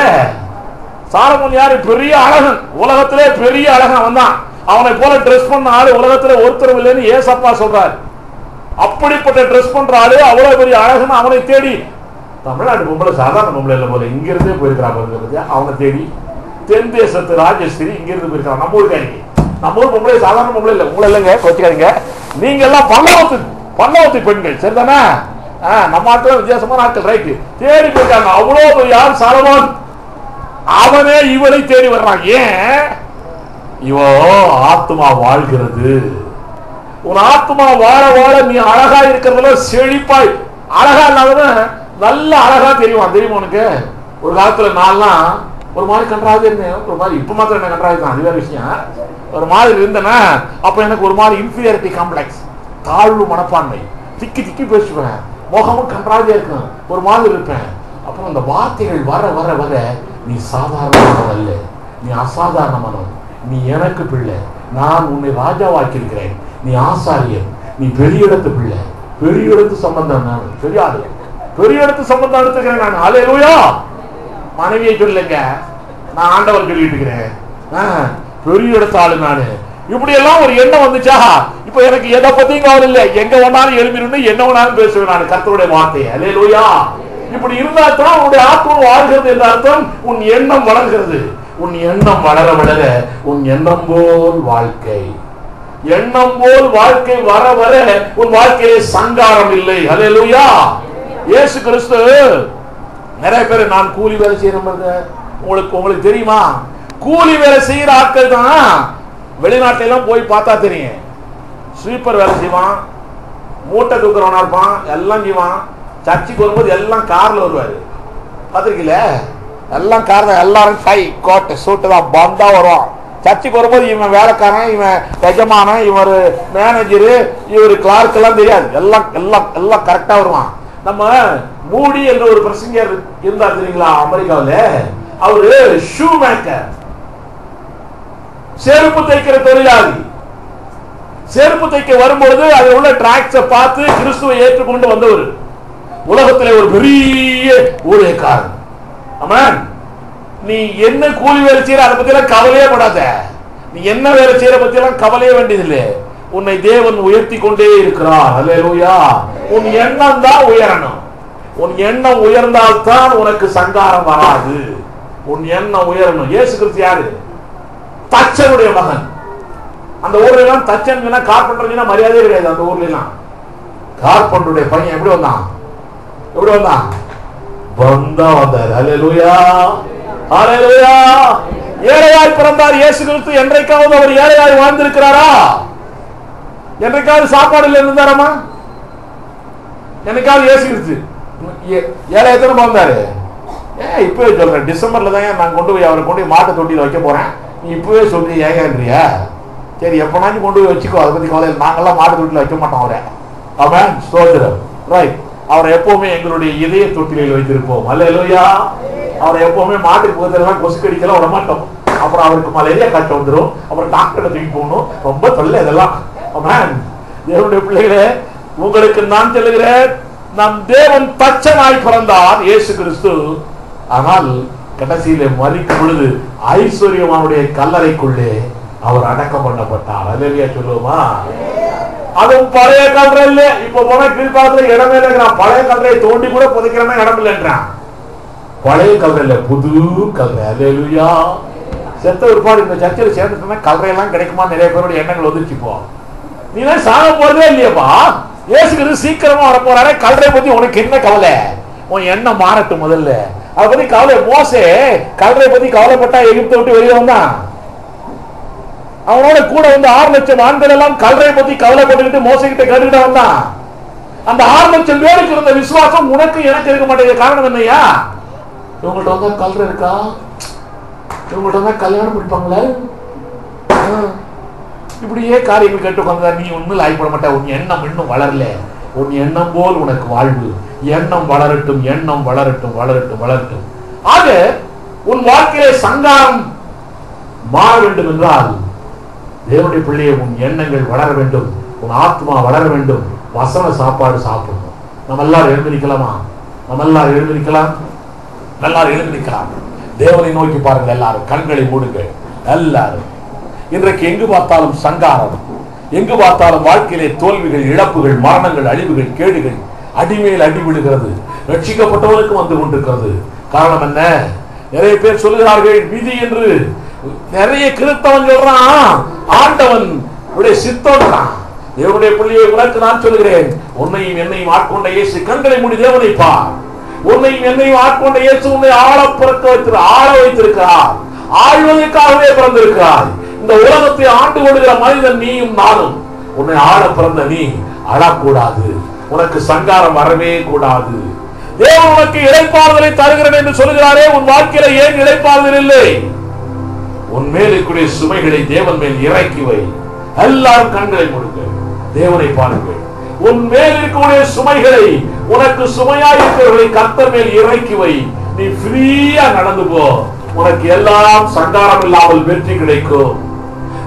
சாலமோன் யாரு? பெரிய அழகன், உலகத்திலே பெரிய அழகன். வந்தான், அவனை போல ட்ரெஸ் பண்ண ஆளு உலகத்திலே ஒருத்தரும் இல்லைன்னு ஏசப்பா சொல்றாரு. அப்படிப்பட்ட ட்ரெஸ் பண்ற ஆளு, அவ்வளவு பெரிய அழகன். அவனை தேடி, தமிழ்நாட்டு பொம்பளை சாதாரண பொம்பளை இல்லை போல, இங்கிருந்தே போயிருக்கிறாங்க. அவனை தேடி தென் தேசத்து ராஜஸ்ரீ இங்கிருந்து போயிருக்காங்க. நம்ம ஊருக்காரிங்க, நம்ம ஊர் பொம்பளை சாதாரண பொம்பளை இல்லை. உங்களை இல்லைங்க, கோச்சிக்காதீங்க, நீங்க எல்லாம் பல்லவத்து பெண்கள். சரிதானே? நம்ம ஆட்கள் வித்தியாசமான ஆட்கள். ரைட்டு, தேடி போயிருக்காங்க. அவ்வளவு யார்? சாலமோன். அவனே இவனை தேடி வர்றான். ஏன்? இவோ ஆத்மா வாழ்கிறது. உன் ஆத்மா வாழ வாழ நீ அழகா இருக்கிறதுல செழிப்பாய். அழகா இல்லாதவன் நல்ல அழகா தெரியுவான். தெரியுமா உனக்கு? ஒரு காலத்துல நான்லாம் ஒரு மாதிரி கன்றாவே இருந்தேன். ஒரு மாதிரி இப்ப மாத்திரம் என்ன கன்றாவே தான், அது வேற விஷயம். ஒரு மாதிரி இருந்தேன்னா அப்ப எனக்கு ஒரு மாதிரி இன்ஃபீரியாரிட்டி காம்ப்ளெக்ஸ், தாழ்வு மனப்பான்மை, திக்கி பேசுவேன், முகமும் கன்றாவே இருக்கும், ஒரு மாதிரி இருப்பேன். அப்புறம் அந்த வார்த்தைகள் வர வர வர நீ சாதாரணமானவன் அல்ல, நீ அசாதாரணமானவன், நீ எனக்கு பிள்ளை, நான் உன்னை ராஜாவாக்கியிருக்கிறேன், நீ ஆசாரியன், நீ பெரிய இடத்து பிள்ளை, பெரிய இடத்து சம்பந்தம், நான் பெரிய ஆளு, பெரிய இடத்து சம்பந்தம் எடுத்துக்கிறேன் நான். அல்லேலூயா. மனைவியை சொல்லுங்க, நான் ஆண்டவர் சொல்லிட்டு இருக்கிறேன், பெரிய இடத்து ஆளு நானு. இப்படி எல்லாம் ஒரு எண்ணம் வந்துச்சா, இப்ப எனக்கு எதை பத்தியும் கவலை இல்லை, எங்க வேணாலும் எழுப்பிருந்து என்ன வேணாலும் பேசுவேன் நான் கர்த்தருடைய வார்த்தையை. அல்லேலூயா. இப்படி இருந்தா தான் உன்னுடைய ஆத்மா வாழ்கிறது என்ற அர்த்தம். உன் எண்ணம் வளர்கிறது. உன் எண்ணம் வளர வளர உன் எண்ணம் போல் வாழ்க்கை, எண்ணம் போல் வாழ்க்கை வர வர உன் வாழ்க்கையிலே சங்காரம் இல்லை. அல்லேலூயா. இயேசு கிறிஸ்து நிறைய பேர் நான் கூலி வேலை செய்யறேன். உங்களுக்கு தெரியுமா? கூலி வேலை செய்யற ஆட்கள் தான் வெளிநாட்டில எல்லாம் போய் பார்த்தா தெரியும். ஸ்வீப்பர் வேலை செய்வான், மூட்டை தூக்குறவனா இருப்பான், எல்லாம் செய்வான். சர்ச்சுக்கு வரும்போது எல்லாம் கார்ல வருவாரு, பாத்திருக்கீங்களே? எல்லாம் கார் தான், எல்லாரும் டை கோட்டை சூட்டு தான் பந்தா வருவான். சர்ச்சுக்கு வரும்போது இவன் வேலைக்காரன், இவன் எஜமானன், இவர் மேனேஜரு, இவர் கிளார்க் எல்லாம் தெரியாது, எல்லாம் எல்லாம் எல்லாம் கரெக்டா வருவான். நம்ம மூடி என்ற ஒரு பிரசங்கர் இருந்தார் தெரியுங்களா அமெரிக்காவில்? அவரு ஷூ மேக்கர், செருப்பு தைக்கிற தொழிலாளி. செருப்பு தைக்க வரும்பொழுது அதில் உள்ள டிராக்ஸை பார்த்து கிறிஸ்துவை ஏற்றுக்கொண்டு வந்தவர். உலகத்தில் ஒரு பெரிய ஊழியக்காரன். ஆமென். நீ என்ன கூலி வேலை செய்யற அதை பத்தி எல்லாம் கவலையே படாத. நீ என்ன வேலை செய்யற பத்தி எல்லாம் கவலையே வேண்டியதில்லை. உன்னை தேவன் உயர்த்தி கொண்டே இருக்கிறார். அல்லேலூயா. உன் எண்ணம் தான் உயரணும். உன் எண்ணம் உயர்ந்தால்தான் உனக்கு சங்காரம் வராது. உன் எண்ணம் உயரணும். இயேசு கிறிஸ்து யாரு? தச்சனுடைய மகன். அந்த ஊர்ல எல்லாம் தச்சன் கார்பெண்டர் மரியாதையே கிடையாது. அந்த ஊர்ல எல்லாம் கார்பெண்டருடைய பையன் எப்படி வந்தான்? எப்படி வந்தான்? வந்தா வந்தார். அல்லேலூயா, அல்லேலூயா. ஏழையாய் பிறந்தார் இயேசு கிறிஸ்து. என்றைக்காவது அவர் ஏழையாய் வாழ்ந்திருக்கிறாரா? என்றைக்காவது சாப்பாடு இல்ல இருந்தாராமா? என்னைக்காவது இயேசு கிறிஸ்து ஏழையத்தனை பிறந்தாரு? இப்பவே சொல்றேன், டிசம்பர்ல தான் நான் கொண்டு போய் அவரை கொண்டு போய் மாட்டு தொட்டியில வைக்க போறேன். நீ இப்பவே சொல்லி ஏகன்றியா? சரி, எப்பனாச்சும் கொண்டு போய் வச்சுக்கோ, அதை பத்தி கவலை. நாங்கெல்லாம் மாட்டு தொட்டியில வைக்க மாட்டோம் அவரை. ஆமென், ஸ்தோத்திரம். ரைட். அவரை எப்பவுமே எங்களுடைய இதய தொட்டிலில் வைத்திருப்போம். அல்லேலூயா. அவரை எப்பவுமே மாட்டுக்கு போதெல்லாம் கொசு கடிக்கலாம் விட மாட்டோம். அப்புறம் அவருக்கு மலேரியா காய்ச்சல் வந்துடும். அப்புறம் டாக்டரை தூக்கி போகணும். ரொம்ப தொல்லை இதெல்லாம். ஆமென். தேவனுடைய பிள்ளைகளே, உங்களுக்கு நான் சொல்லுகிறேன், நம் தேவன் தச்சனாய் பிறந்தார் இயேசு கிறிஸ்து. ஆனால் கடைசியிலே மரிக்கும் பொழுது ஐஸ்வர்யமானுடைய கல்லறைக்குள்ளே அவர் அடக்கம் பண்ணப்பட்டார். அல்லேலூயா சொல்லுவோமா? அதுவும் பழைய கல்லறை இல்ல. இப்ப போன கீழ்காலத்துல இடமே இல்லைங்கிறான். பழைய கல்லறையை தோண்டி கூட புதைக்கிறேன்னா இடம் இல்லைன்றான். பழைய கல்லறை இல்ல, புது கல்லறை. அல்லேலூயா. செத்த ஒருபாடு இந்த சர்ச்சையில் சேர்ந்துட்டா கல்லறையெல்லாம் கிடைக்குமா? நிறைய பேரோட எண்ணங்கள் வந்துச்சு. இப்போ நீ சாக போறதே இல்லையப்பா. இயேசு கிறிஸ்து சீக்கிரமா வர போறாரு. கல்லறை பத்தி உனக்கு என்ன கவலை? உன் எண்ணம் மாறட்டும் முதல்ல. அதை பத்தி கவலை. மோசே கல்லறை பத்தி கவலைப்பட்டா எகிப்தை விட்டு வெளியே வந்தான். அவனோட கூட வந்து 6 லட்சம் ஆண்கள் எல்லாம் கல்லறை பத்தி கவலைப்பட்டுக்கிட்டு மோசே கிட்ட கேட்டுக்கிட்ட வந்தான். அந்த 6 லட்சம் பேருக்கு இருந்த விசுவாசம் உனக்கு எனக்கு இருக்க மாட்டேங்குது. காரணம் என்னையா? இவங்கள்ட்ட வந்தா கல்லறை இருக்கா? இவங்கள்ட்ட வந்தா கல்யாணம் முடிப்பாங்களே? இப்படியே காரியங்கள் கேட்டு உட்காந்தா நீ ஒன்னும் ஆய்ப்பட மாட்ட. உன் எண்ணம் இன்னும் வளரல. உன் எண்ணம் போல் உனக்கு வாழ்வு. எண்ணம் வளரட்டும், எண்ணம் வளரட்டும், வளரட்டும், வளரட்டும். ஆக உன் வாழ்க்கையிலே சங்காரம் மாற வேண்டும் என்றால் தேவனுடைய பிள்ளையை உன் எண்ணங்கள் வளர வேண்டும். உன் ஆத்மா வளர வேண்டும். வசன சாப்பாடு சாப்பிடணும். நம்ம எல்லாரும் எழுந்திருக்கலாமா? நம்ம எல்லாரும் எழுந்திருக்கலாம். எல்லாரும் எழுந்திருக்கலாம். தேவனை நோக்கி பாருங்கள். எல்லாரும் கண்களை மூடுங்கள். எல்லாரும் இன்றைக்கு எங்கு பார்த்தாலும் சங்காரம், எங்கு பார்த்தாலும் வாழ்க்கையிலே தோல்விகள், இழப்புகள், மரணங்கள், அழிவுகள், கேடுகள், அடிமேல் அடி விழுகிறது. ரட்சிக்கப்பட்டவனுக்கு வந்து கொண்டிருக்கிறது. காரணம் என்ன? நிறைய பேர் சொல்லுகிறார்கள் விதி என்று. நிறைய கிறிஸ்தவன் சொல்றான் ஆண்டவன் சித்தோன்றான். தேவனுடைய பிள்ளையை உனக்கு நான் சொல்லுகிறேன், உன்னையும் என்னையும் ஆட்கொண்ட இயேசு. கண்களை மூடி தேவனை பார். உன்னையும் என்னையும் ஆட்கொண்ட இயேசு உன்னை ஆள வைத்திருக்கிறார். ஆழ்வதற்காகவே பிறந்திருக்கிறார். இந்த உலகத்தை ஆண்டு கொள்கிற மனிதன் நீயும் நானும். உன்னை ஆள பிறந்த நீ அழக்கூடாது. உனக்கு சங்காரம் வரவே கூடாது. தேவன் உனக்கு இளைப்பாறுதலை தருகிறேன் என்று சொல்கிறாரே, உன் வாழ்க்கையில ஏன் இளைப்பாறுதல் இல்லை? உன் மேல் இருக்கக்கூடிய சுமைகளை தேவன் மேல் இறக்கி வை. எல்லாரும் கண்களை மூடுங்க. தேவனை பாருங்கள். உன் மேல் இருக்கக்கூடிய சுமைகளை, உனக்கு சுமையாக இருக்கிறவர்களை கர்த்தர் மேல் இறக்கி வை. நீ ஃப்ரீயா நடந்து போ. உனக்கு எல்லாம் சங்காரம் இல்லாமல் வெற்றி கிடைக்கும்.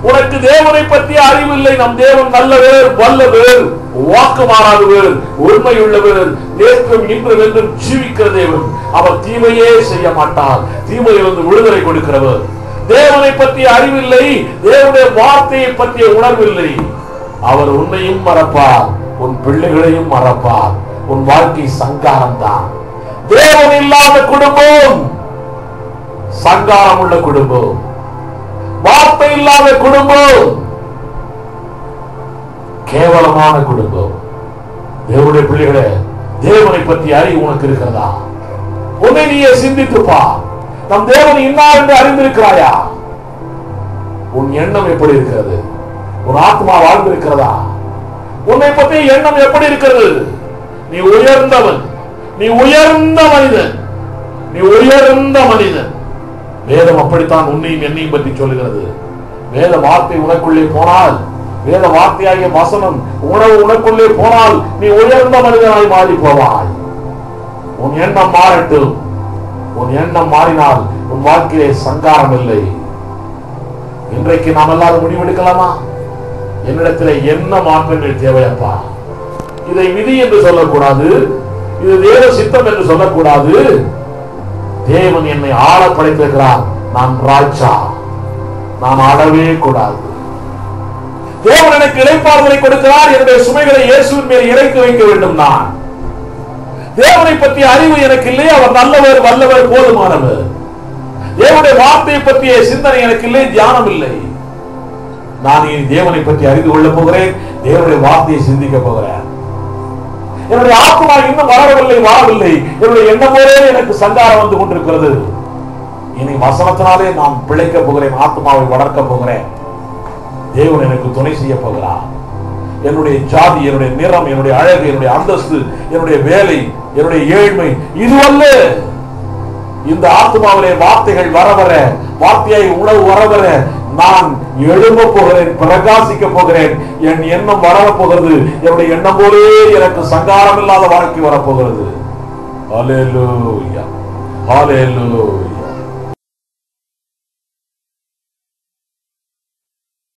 உனக்கு தேவனை பற்றி அறிவில்லை. நம் தேவன் நல்லவர், வல்லவர், வாக்கு மாறாதவர், உண்மையுள்ளவர், நேற்றும் இன்றும் என்றும் ஜீவிக்கிற தேவன். அவர் தீமையே செய்ய மாட்டார். தீமையிலிருந்து விடுதலை கொடுக்கிறவர். தேவனை பற்றி அறிவில்லை, தேவனுடைய வார்த்தையை பற்றிய உணர்வில்லை. அவர் உன்னையும் மறப்பார், உன் பிள்ளைகளையும் மறப்பார். உன் வாழ்க்கை சங்காரம் தான். தேவன் இல்லாத குடும்பம் சங்காரம் உள்ள குடும்பம். வார்த்தை இல்லாத குடும்பம் கேவலமான குடும்பம். தேவனுடைய பிள்ளைகளே, தேவனை பற்றி அறிவு உனக்கு இருக்கிறதா? உன்னை நீயே சிந்தித்துப்பா. நம் தேவன் இன்னார் என்று அறிந்திருக்கிறாயா? உன் எண்ணம் எப்படி இருக்கிறது? உன் ஆத்மா வாழ்ந்திருக்கிறதா? உன்னை பற்றி எண்ணம் எப்படி இருக்கிறது? நீ உயர்ந்தவன், நீ உயர்ந்த மனிதன், நீ உயர்ந்த மனிதன். வேதம் அப்படித்தான் உன்னையும் என்னையும் பற்றி சொல்லுகிறது. வேத வார்த்தை உனக்குள்ளே போனால், வேத வார்த்தையாகிய வசனம் உணவு உனக்குள்ளே போனால் நீ உயர்ந்த மனிதனாய் மாறி போவாய். உன் எண்ணம் மாறட்டும். உன் எண்ணம் மாறினால் உன் வாழ்க்கையிலே சங்காரம் இல்லை. இன்றைக்கு நாம் எல்லாரும் முடிவெடுக்கலாமா? என்னிடத்தில் என்ன மாற்றங்கள் தேவையப்பா? இதை விதி என்று சொல்லக்கூடாது, இது தேவ சித்தம் என்று சொல்லக்கூடாது. தேவன் என்னை ஆள படைத்திருக்கிறார். நான் ராஜா, நான் ஆடவே கூடாது. தேவன் எனக்கு இளைப்பாறுதலை கொடுக்கிறார். என்னுடைய சுமைகளை இயேசுவின் மேல் இறக்கி வைக்க வேண்டும். நான் தேவனை பற்றிய அறிவு எனக்கு இல்லை. அவர் நல்லவர், வல்லவர், போதுமானவர். தேவனுடைய வார்த்தையை பற்றிய சிந்தனை எனக்கு இல்லை, தியானம் இல்லை. நான் இனி தேவனை பற்றி அறிந்து கொள்ளப் போகிறேன். தேவனுடைய வார்த்தையை சிந்திக்க போகிறேன். என்னுடைய ஆத்மா இன்னும் வளரவில்லை, வாழவில்லை. என்னுடைய எண்ணம் போலே எனக்கு சங்காரம் வந்து கொண்டிருக்கிறது. இனி வசனத்தினாலே நான் பிழைக்க போகிறேன், ஆத்மாவை வளர்க்க போகிறேன். தேவன் எனக்கு துணை செய்ய போகிறார். என்னுடைய ஜாதி, என்னுடைய நிறம், என்னுடைய அழகு, என்னுடைய அந்தஸ்து, என்னுடைய வேலை, என்னுடைய ஏழ்மை இதுவல்ல. இந்த ஆத்மாவிலே வார்த்தைகள் வரவர, வார்த்தையாய் உணவு வரவர நான் எழும்ப போகிறேன், பிரகாசிக்க போகிறேன். என் எண்ணம் வரப்போகிறது. என்னுடைய எண்ணம் போலே எனக்கு சங்காரம் இல்லாத வாழ்க்கை வரப்போகிறது. ஹல்லேலூயா, ஹல்லேலூயா.